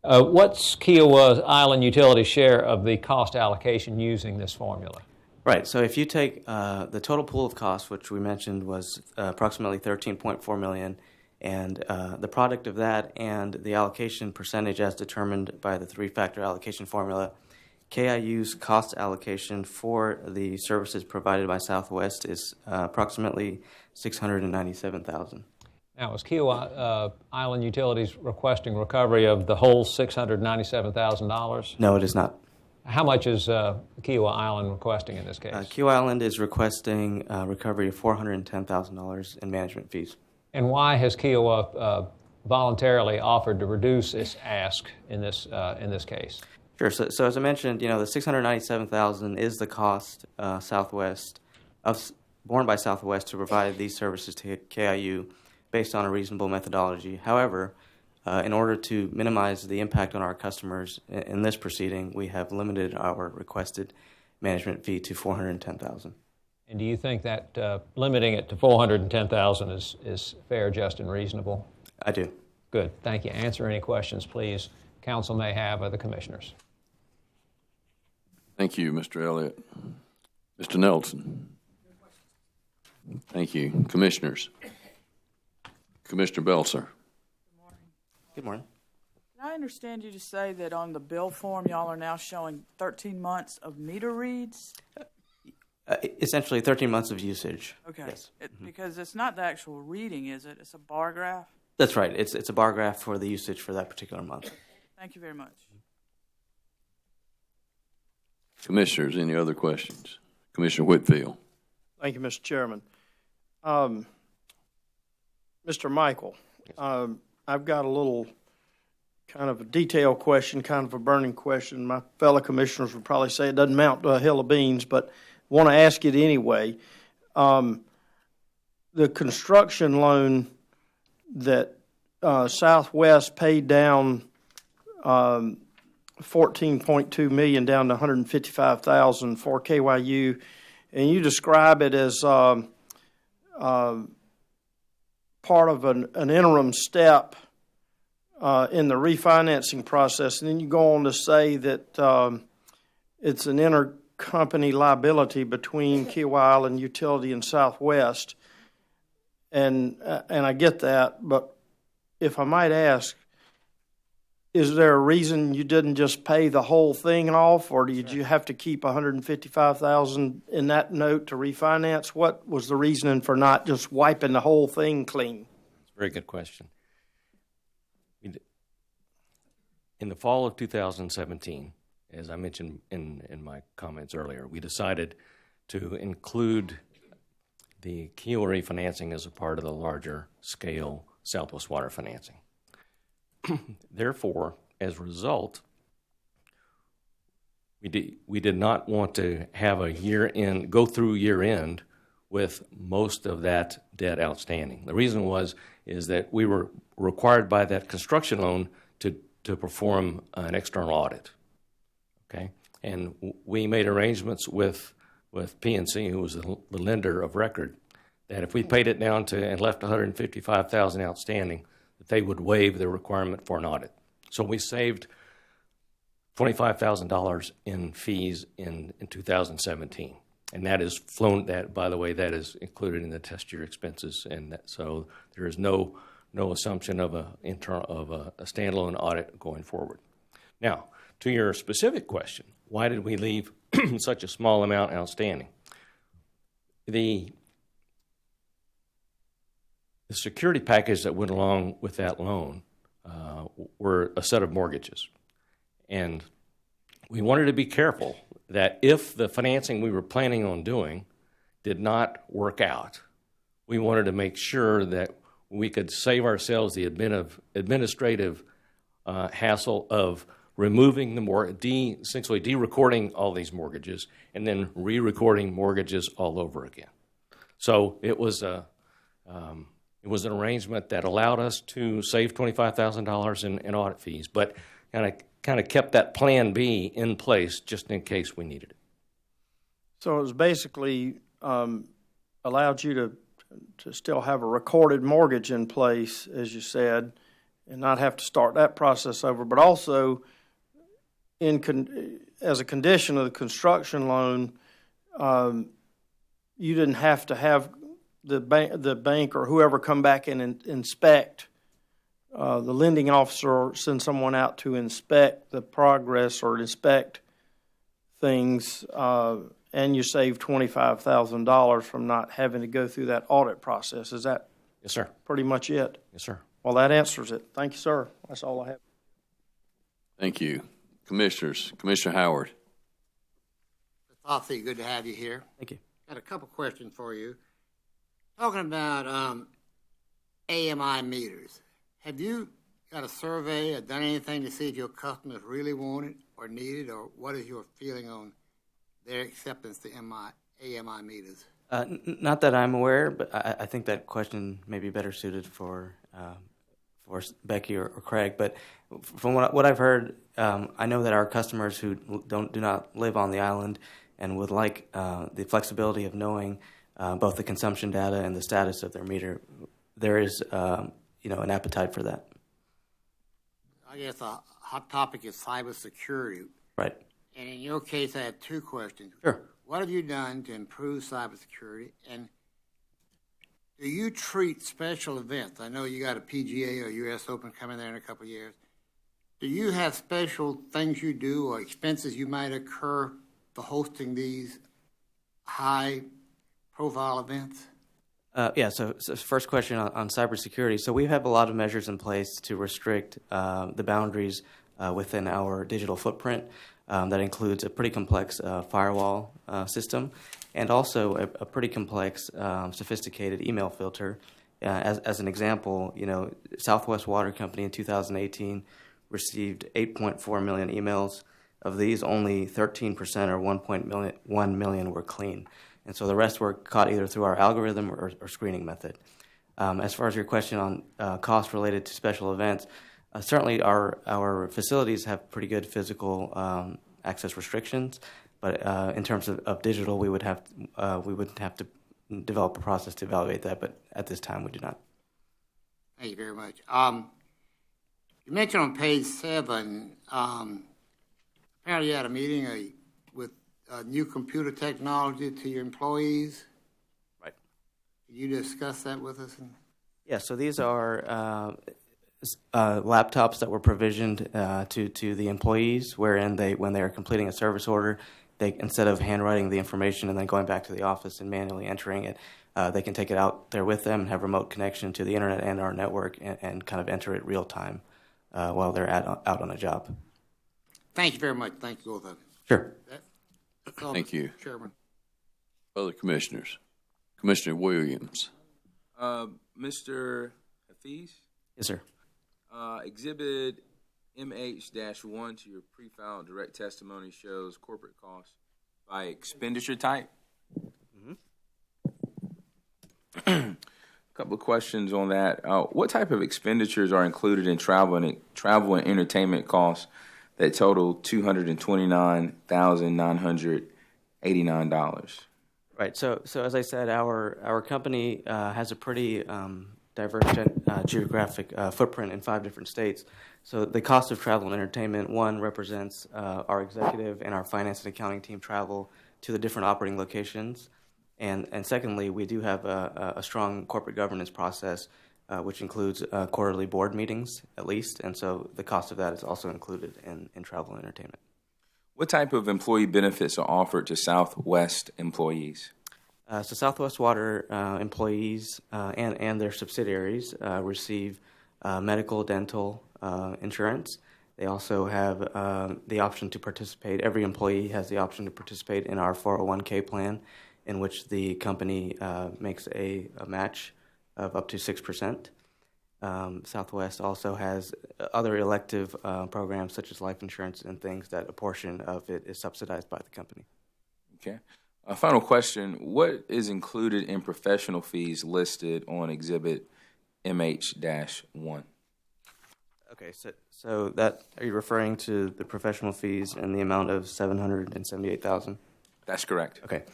What's Kiawah Island Utility's share of the cost allocation using this formula? Right. So if you take the total pool of costs, which we mentioned was approximately $13.4 million, and the product of that and the allocation percentage as determined by the three-factor allocation formula, KIU's cost allocation for the services provided by Southwest is approximately $697,000. Now, is Kiawah Island Utilities requesting recovery of the whole $697,000? No, it is not. How much is Kiawah Island requesting in this case? Kiawah Island is requesting recovery of $410,000 in management fees. And why has Kiawah voluntarily offered to reduce its ask in this case? Sure. So as I mentioned, the $697,000 is the cost borne by Southwest to provide these services to KIU based on a reasonable methodology. However, in order to minimize the impact on our customers in this proceeding, we have limited our requested management fee to $410,000. And do you think that limiting it to $410,000 is fair, just, and reasonable? I do. Good. Thank you. Answer any questions, please, council may have of the commissioners. Thank you, Mr. Elliott. Mr. Nelson. Thank you. Commissioners. Commissioner Belser. Good morning. Did I understand you to say that on the bill form, y'all are now showing 13 months of meter reads? Essentially 13 months of usage. Okay. Yes. Because it's not the actual reading, is it? It's a bar graph? That's right. It's a bar graph for the usage for that particular month. Thank you very much. Commissioners, any other questions? Commissioner Whitfield. Thank you, Mr. Chairman. Mr. Michael, I've got a little kind of a detailed question, kind of a burning question. My fellow commissioners would probably say it doesn't mount to a hill of beans, but want to ask it anyway. The construction loan that Southwest paid down $14.2 million down to $155,000 for KYU, and you describe it as part of an interim step in the refinancing process, and then you go on to say that it's an intercompany liability between Kiawah Island Utility and Southwest, and I get that, but if I might ask, is there a reason you didn't just pay the whole thing off, or did you have to keep $155,000 in that note to refinance? What was the reasoning for not just wiping the whole thing clean? That's a very good question. In the fall of 2017, as I mentioned in my comments earlier, we decided to include the Kiawah refinancing as a part of the larger scale Southwest Water financing. Therefore, as a result, we did not want to have a year-end, go through year-end with most of that debt outstanding. The reason is that we were required by that construction loan to perform an external audit, okay? And we made arrangements with PNC, who was the lender of record, that if we paid it down to and left $155,000 outstanding, that they would waive the requirement for an audit. So we saved $25,000 in fees in 2017, and that is flown. That, by the way, that is included in the test year expenses, and that, so there is no assumption of a standalone audit going forward. Now, to your specific question, why did we leave such a small amount outstanding? The security package that went along with that loan were a set of mortgages. And we wanted to be careful that if the financing we were planning on doing did not work out, we wanted to make sure that we could save ourselves the administrative hassle of removing the essentially de-recording all these mortgages and then re-recording mortgages all over again. So it was an arrangement that allowed us to save $25,000 in audit fees, but kind of kept that plan B in place just in case we needed it. So it was basically allowed you to still have a recorded mortgage in place, as you said, and not have to start that process over, but also as a condition of the construction loan, you didn't have to have the bank or whoever come back and inspect, the lending officer, or send someone out to inspect the progress or inspect things, and you save $25,000 from not having to go through that audit process. Is that Yes, sir. Pretty much it? Yes, sir. Well, that answers it. Thank you, sir. That's all I have. Thank you. Commissioners, Commissioner Howard. Mr. Fossey, good to have you here. Thank you. Got a couple questions for you. Talking about AMI meters, have you got a survey or done anything to see if your customers really want it or need it, or what is your feeling on their acceptance to AMI meters? Not that I'm aware, but I think that question may be better suited for Becky or Craig. But from what I've heard, I know that our customers who do not live on the island and would like the flexibility of knowing both the consumption data and the status of their meter, there is an appetite for that. I guess a hot topic is cybersecurity. Right. And in your case, I had two questions. Sure. What have you done to improve cybersecurity? And do you treat special events? I know you got a PGA or U.S. Open coming there in a couple of years. Do you have special things you do or expenses you might incur for hosting these high-profile events? So first question on cybersecurity. So we have a lot of measures in place to restrict the boundaries within our digital footprint. that includes a pretty complex firewall system and also a pretty complex, sophisticated email filter. As an example, Southwest Water Company in 2018 received 8.4 million emails. Of these, only 13% or 1.1 million were clean. And so the rest were caught either through our algorithm or screening method. As far as your question on costs related to special events, certainly our facilities have pretty good physical access restrictions, but in terms of digital, we would have to develop a process to evaluate that, but at this time we do not. Thank you very much. You mentioned on page 7, apparently you had a meeting with new computer technology to your employees. Right. Can you discuss that with us? Yeah, so these are laptops that were provisioned to the employees, wherein when they are completing a service order, they, instead of handwriting the information and then going back to the office and manually entering it, they can take it out there with them and have remote connection to the internet and our network and kind of enter it real time while they're out on a job. Thank you very much. Thank you, both of you. Sure. Thank you. Chairman. Other commissioners. Commissioner Williams. Mr. Hafiz? Yes, sir. Exhibit MH-1 to your pre-filed direct testimony shows corporate costs by expenditure type. A couple of questions on that. What type of expenditures are included in travel and entertainment costs that total $229,989? Right. So as I said, our company has a pretty diverse geographic footprint in 5 different states. So the cost of travel and entertainment, one, represents our executive and our finance and accounting team travel to the different operating locations. And secondly, we do have a strong corporate governance process, which includes quarterly board meetings, at least. And so the cost of that is also included in travel and entertainment. What type of employee benefits are offered to Southwest employees? So Southwest Water employees and their subsidiaries receive medical, dental insurance. They also have the option to participate. Every employee has the option to participate in our 401k plan, in which the company makes a match of up to 6%. Southwest also has other elective programs such as life insurance and things that a portion of it is subsidized by the company. Okay. A final question. What is included in professional fees listed on Exhibit MH-1? Okay, so that, are you referring to the professional fees in the amount of $778,000? That's correct. Okay.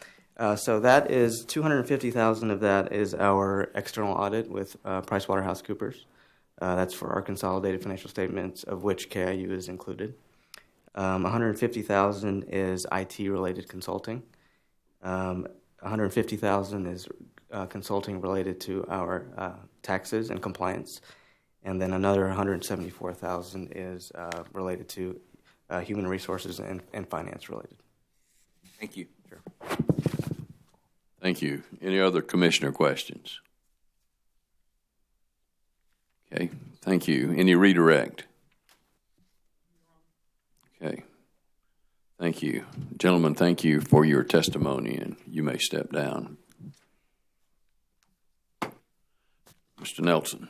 So that is $250,000 of that is our external audit with PricewaterhouseCoopers. That's for our consolidated financial statements, of which KIU is included. $150,000 is IT-related consulting. $150,000 is consulting related to our taxes and compliance, and then another $174,000 is related to human resources and finance related. Thank you. Sure. Thank you. Any other commissioner questions? Okay, thank you. Any redirect? Okay. Thank you. Gentlemen, thank you for your testimony, and you may step down. Mr. Nelson.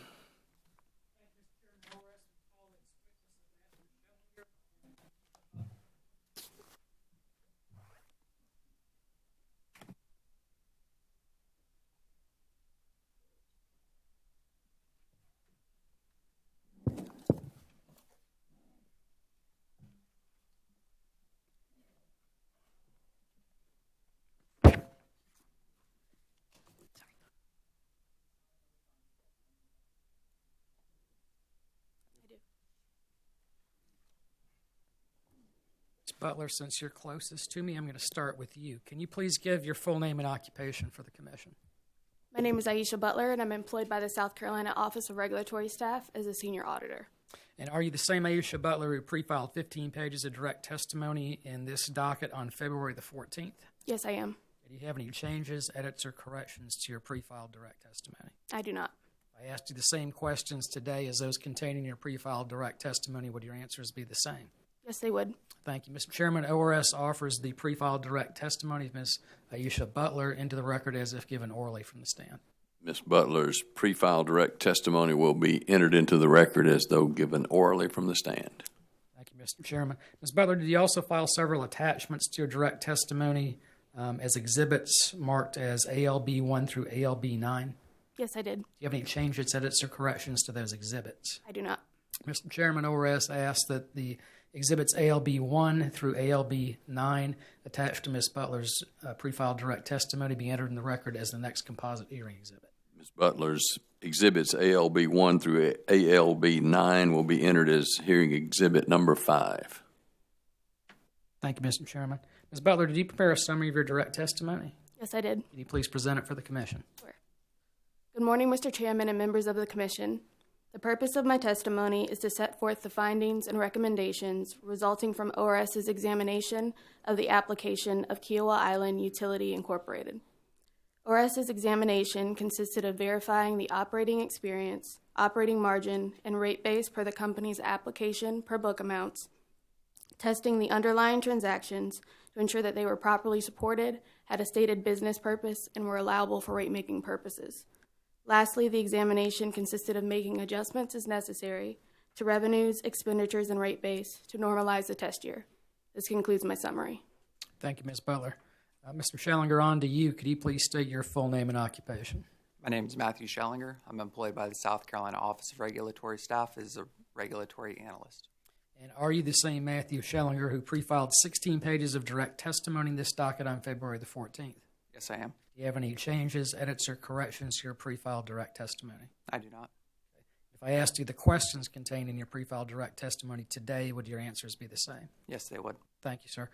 Butler, since you're closest to me, I'm going to start with you. Can you please give your full name and occupation for the commission? My name is Aisha Butler, and I'm employed by the South Carolina Office of Regulatory Staff as a senior auditor. And are you the same Aisha Butler who pre-filed 15 pages of direct testimony in this docket on February the 14th? Yes, I am. Do you have any changes, edits, or corrections to your pre-filed direct testimony? I do not. I asked you the same questions today as those contained in your pre-filed direct testimony. Would your answers be the same? Yes, they would. Thank you. Mr. Chairman, ORS offers the pre-filed direct testimony of Ms. Aisha Butler into the record as if given orally from the stand. Ms. Butler's pre-filed direct testimony will be entered into the record as though given orally from the stand. Thank you, Mr. Chairman. Ms. Butler, did you also file several attachments to your direct testimony as exhibits marked as ALB 1 through ALB 9? Yes, I did. Do you have any changes, edits, or corrections to those exhibits? I do not. Mr. Chairman, ORS asks that the exhibits ALB 1 through ALB 9 attached to Ms. Butler's pre-filed direct testimony be entered in the record as the next composite hearing exhibit. Ms. Butler's exhibits ALB 1 through ALB 9 will be entered as hearing exhibit number 5. Thank you, Mr. Chairman. Ms. Butler, did you prepare a summary of your direct testimony? Yes, I did. Can you please present it for the Commission? Sure. Good morning, Mr. Chairman and members of the Commission. The purpose of my testimony is to set forth the findings and recommendations resulting from ORS's examination of the application of Kiawah Island Utility Incorporated. ORS's examination consisted of verifying the operating experience, operating margin, and rate base per the company's application per book amounts, testing the underlying transactions to ensure that they were properly supported, had a stated business purpose, and were allowable for rate-making purposes. Lastly, the examination consisted of making adjustments as necessary to revenues, expenditures, and rate base to normalize the test year. This concludes my summary. Thank you, Ms. Butler. Mr. Schellinger, on to you. Could you please state your full name and occupation? My name is Matthew Schellinger. I'm employed by the South Carolina Office of Regulatory Staff as a regulatory analyst. And are you the same Matthew Schellinger who pre-filed 16 pages of direct testimony in this docket on February the 14th? Yes, I am. Do you have any changes, edits, or corrections to your pre-filed direct testimony? I do not. If I asked you the questions contained in your pre-filed direct testimony today, would your answers be the same? Yes, they would. Thank you, sir.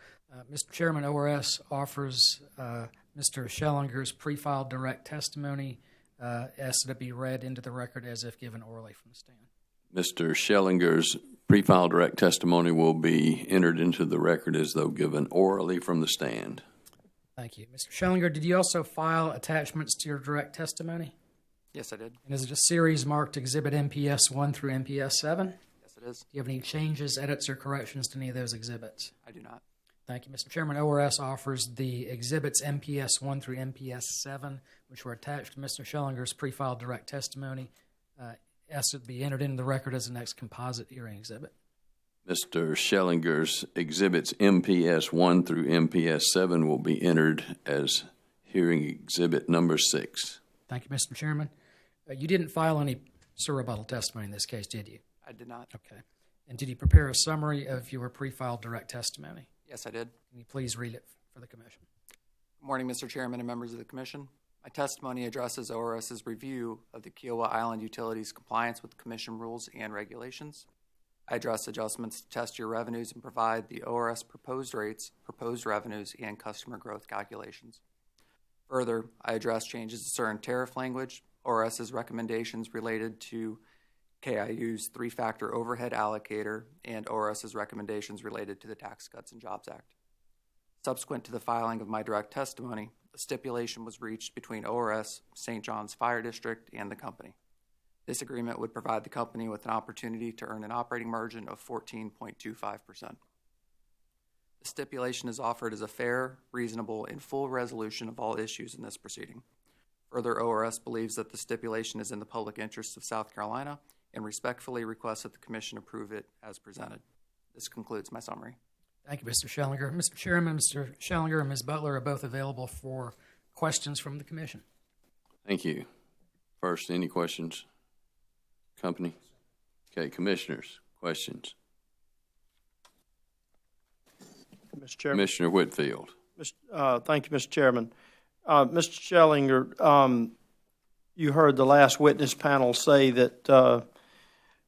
Mr. Chairman, ORS offers Mr. Schellinger's pre-filed direct testimony asks that it be read into the record as if given orally from the stand. Mr. Schellinger's pre-filed direct testimony will be entered into the record as though given orally from the stand. Thank you. Mr. Schellinger, did you also file attachments to your direct testimony? Yes, I did. And is it a series marked Exhibit MPS 1 through MPS 7? Yes, it is. Do you have any changes, edits, or corrections to any of those exhibits? I do not. Thank you, Mr. Chairman. ORS offers the exhibits MPS 1 through MPS 7, which were attached to Mr. Schellinger's pre-filed direct testimony, asked it be entered into the record as the next composite hearing exhibit. Mr. Schellinger's exhibits MPS 1 through MPS 7 will be entered as hearing exhibit number 6. Thank you, Mr. Chairman. You didn't file any rebuttal testimony in this case, did you? I did not. Okay. And did you prepare a summary of your pre-filed direct testimony? Yes, I did. Can you please read it for the Commission? Good morning, Mr. Chairman and members of the Commission. My testimony addresses ORS's review of the Kiawah Island Utilities' compliance with Commission rules and regulations. I address adjustments to test year revenues and provide the ORS proposed rates, proposed revenues, and customer growth calculations. Further, I address changes to certain tariff language, ORS's recommendations related to KIU's three-factor overhead allocator, and ORS's recommendations related to the Tax Cuts and Jobs Act. Subsequent to the filing of my direct testimony, a stipulation was reached between ORS, St. John's Fire District, and the company. This agreement would provide the company with an opportunity to earn an operating margin of 14.25%. The stipulation is offered as a fair, reasonable, and full resolution of all issues in this proceeding. Further, ORS believes that the stipulation is in the public interest of South Carolina and respectfully requests that the Commission approve it as presented. This concludes my summary. Thank you, Mr. Schellinger. Mr. Chairman, Mr. Schellinger and Ms. Butler are both available for questions from the Commission. Thank you. First, any questions? Company? Okay, Commissioners, questions? Mr. Chairman. Commissioner Whitfield. Thank you, Mr. Chairman. Mr. Schellinger, you heard the last witness panel say that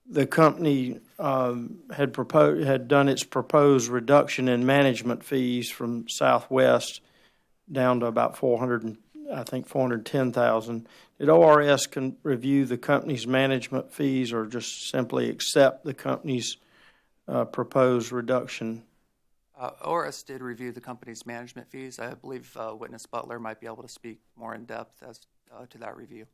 the company had done its proposed reduction in management fees from Southwest down to about $410,000. Did ORS review the company's management fees or just simply accept the company's proposed reduction? ORS did review the company's management fees. I believe witness Butler might be able to speak more in depth as to that review.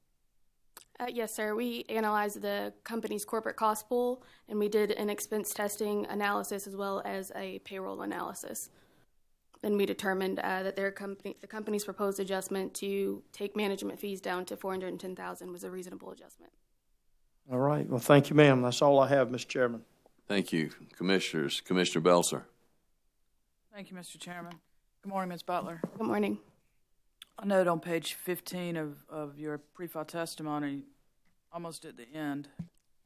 Yes, sir. We analyzed the company's corporate cost pool, and we did an expense testing analysis as well as a payroll analysis. And we determined that the company's proposed adjustment to take management fees down to $410,000 was a reasonable adjustment. All right. Well, thank you, ma'am. That's all I have, Mr. Chairman. Thank you, Commissioners. Commissioner Belser. Thank you, Mr. Chairman. Good morning, Ms. Butler. Good morning. A note on page 15 of your pre-file testimony, almost at the end,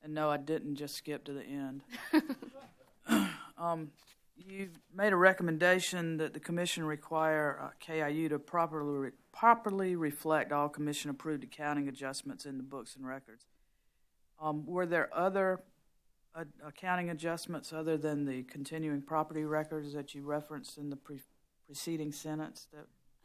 and no, I didn't just skip to the end. You made a recommendation that the commission require KIU to properly reflect all commission-approved accounting adjustments in the books and records. Were there other accounting adjustments other than the continuing property records that you referenced in the preceding sentence?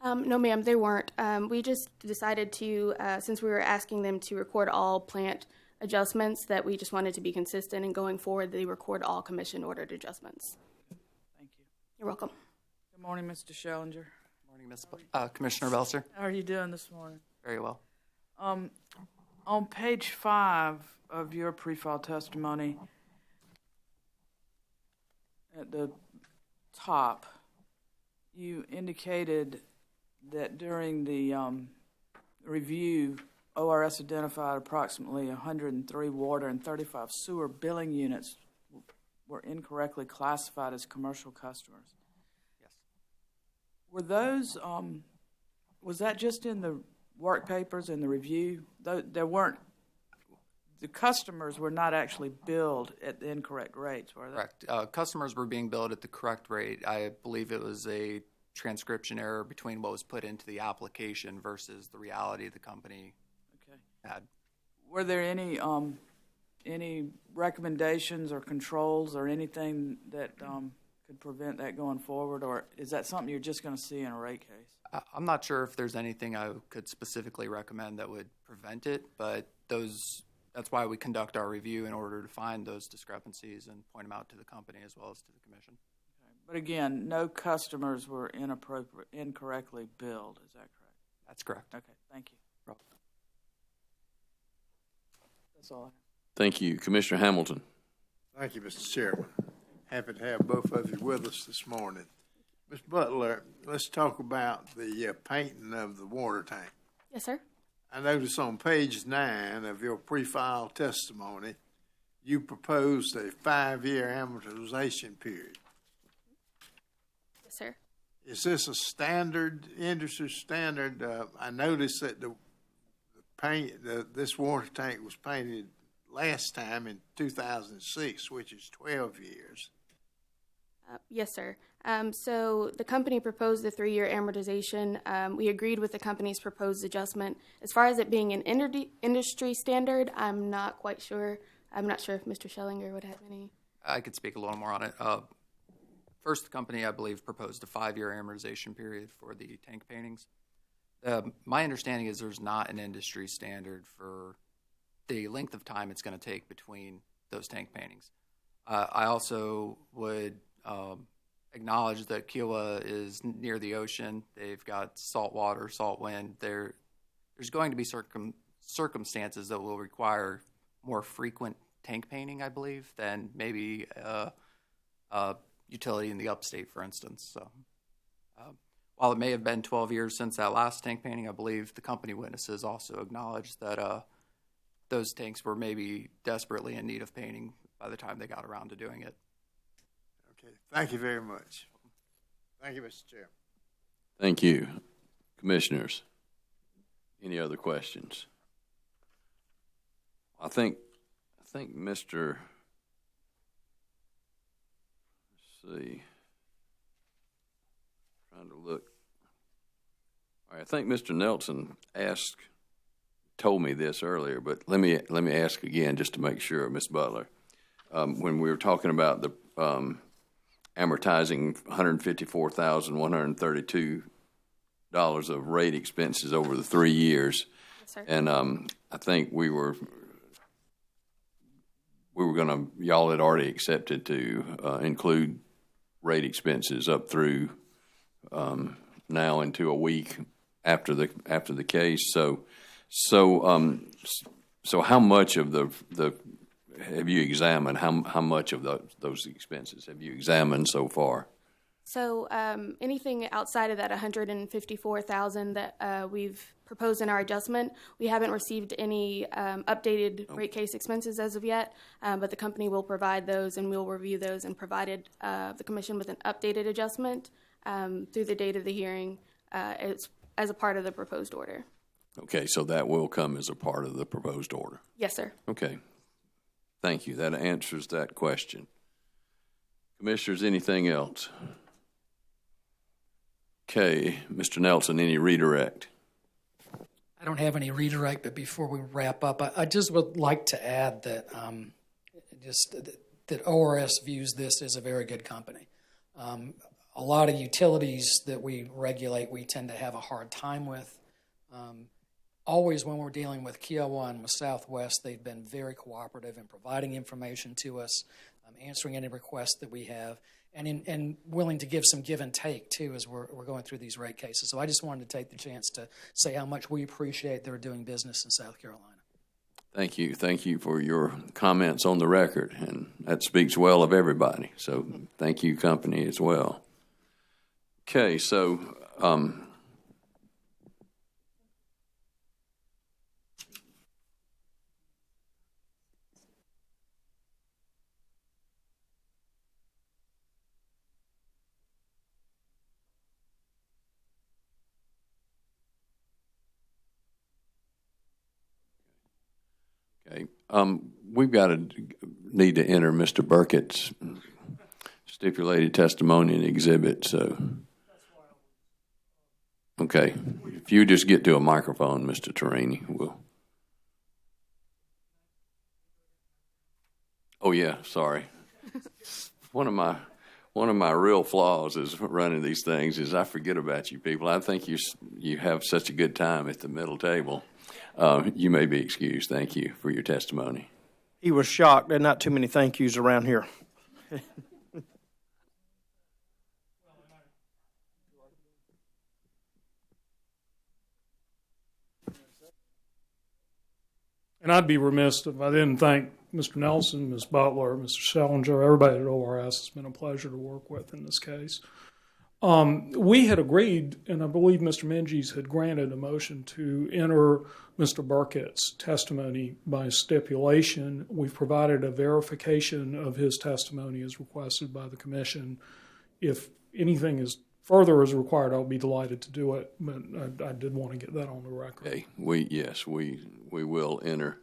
No, ma'am, they weren't. We just decided to, since we were asking them to record all plant adjustments, that we just wanted to be consistent, and going forward, they record all commission-ordered adjustments. Thank you. You're welcome. Good morning, Mr. Schellinger. Good morning, Ms. Commissioner Belser. How are you doing this morning? Very well. On page 5 of your pre-file testimony, at the top, you indicated that during the review, ORS identified approximately 103 water and 35 sewer billing units were incorrectly classified as commercial customers. Yes. Were those, was that just in the work papers and the review? There weren't, the customers were not actually billed at the incorrect rates, were they? Correct. Customers were being billed at the correct rate. I believe it was a transcription error between what was put into the application versus the reality the company had. Were there any recommendations or controls or anything that could prevent that going forward, or is that something you're just going to see in a rate case? I'm not sure if there's anything I could specifically recommend that would prevent it, but that's why we conduct our review in order to find those discrepancies and point them out to the company as well as to the commission. But again, no customers were incorrectly billed. Is that correct? That's correct. Okay, thank you. That's all I have. Thank you, Commissioner Hamilton. Thank you, Mr. Chairman. Happy to have both of you with us this morning. Ms. Butler, let's talk about the painting of the water tank. Yes, sir. I notice on page 9 of your pre-file testimony, you proposed a 5-year amortization period. Yes, sir. Is this a standard, industry standard? I noticed that this water tank was painted last time in 2006, which is 12 years. Yes, sir. So the company proposed the 3-year amortization. We agreed with the company's proposed adjustment. As far as it being an industry standard, I'm not quite sure. I'm not sure if Mr. Schellinger would have any. I could speak a little more on it. First, the company, I believe, proposed a 5-year amortization period for the tank paintings. My understanding is there's not an industry standard for the length of time it's going to take between those tank paintings. I also would acknowledge that Kiawah is near the ocean. They've got salt water, salt wind. There's going to be circumstances that will require more frequent tank painting, I believe, than maybe utility in the upstate, for instance. So, while it may have been 12 years since that last tank painting, I believe the company witnesses also acknowledged that those tanks were maybe desperately in need of painting by the time they got around to doing it. Okay, thank you very much. Thank you, Mr. Chair. Thank you. Commissioners, any other questions? I think Mr. Let's see. Trying to look. All right, I think Mr. Nelson told me this earlier, but let me ask again just to make sure, Ms. Butler. When we were talking about the amortizing $154,132 of rate expenses over the 3 years, yes, sir. And I think we were going to, y'all had already accepted to include rate expenses up through now into a week after the case. So So how much of the have you examined? How much of those expenses have you examined so far? So anything outside of that $154,000 that we've proposed in our adjustment, we haven't received any updated rate case expenses as of yet, but the company will provide those, and we'll review those and provided the commission with an updated adjustment through the date of the hearing as a part of the proposed order. Okay, so that will come as a part of the proposed order. Yes, sir. Okay. Thank you. That answers that question. Commissioners, anything else? Okay, Mr. Nelson, any redirect? I don't have any redirect, but before we wrap up, I just would like to add that that ORS views this as a very good company. A lot of utilities that we regulate, we tend to have a hard time with. Always when we're dealing with Kiawah and with Southwest, they've been very cooperative in providing information to us, answering any requests that we have, and willing to give some give and take, too, as we're going through these rate cases. So I just wanted to take the chance to say how much we appreciate their doing business in South Carolina. Thank you. Thank you for your comments on the record, and that speaks well of everybody. So thank you, company, as well. Okay, so we've got to need to enter Mr. Burkett's stipulated testimony and exhibit. So, okay, if you just get to a microphone, Mr. Tarini, we'll. Oh yeah, sorry. One of my real flaws is running these things is I forget about you people. I think you have such a good time at the middle table. You may be excused. Thank you for your testimony. He was shocked. There are not too many thank yous around here. And I'd be remiss if I didn't thank Mr. Nelson, Ms. Butler, Mr. Schellinger, everybody at ORS. It's been a pleasure to work with in this case. We had agreed, and I believe Mr. Menges had granted a motion to enter Mr. Burkett's testimony by stipulation. We've provided a verification of his testimony as requested by the commission. If anything further is required, I'll be delighted to do it, but I did want to get that on the record. Okay, we will enter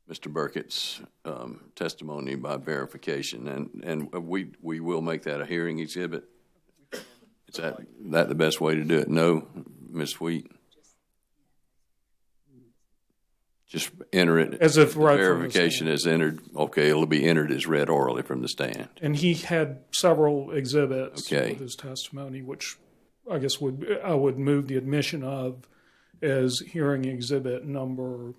Mr. Burkett's testimony by verification, and we will make that a hearing exhibit. Is that the best way to do it? No, Ms. Wheat? Just enter it as if right verification is entered. Okay, it'll be entered as read orally from the stand. And he had several exhibits with his testimony, which I guess I would move the admission of as hearing exhibit number 7.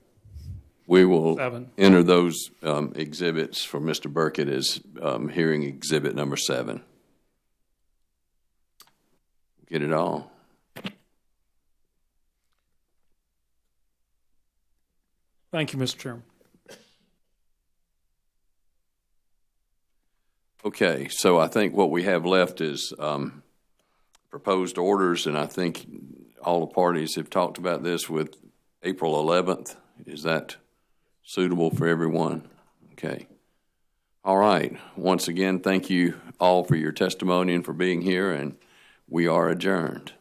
We will enter those exhibits for Mr. Burkett as hearing exhibit number 7. Get it all. Thank you, Mr. Chairman. Okay, so I think what we have left is proposed orders, and I think all the parties have talked about this with April 11th. Is that suitable for everyone? Okay. All right. Once again, thank you all for your testimony and for being here, and we are adjourned.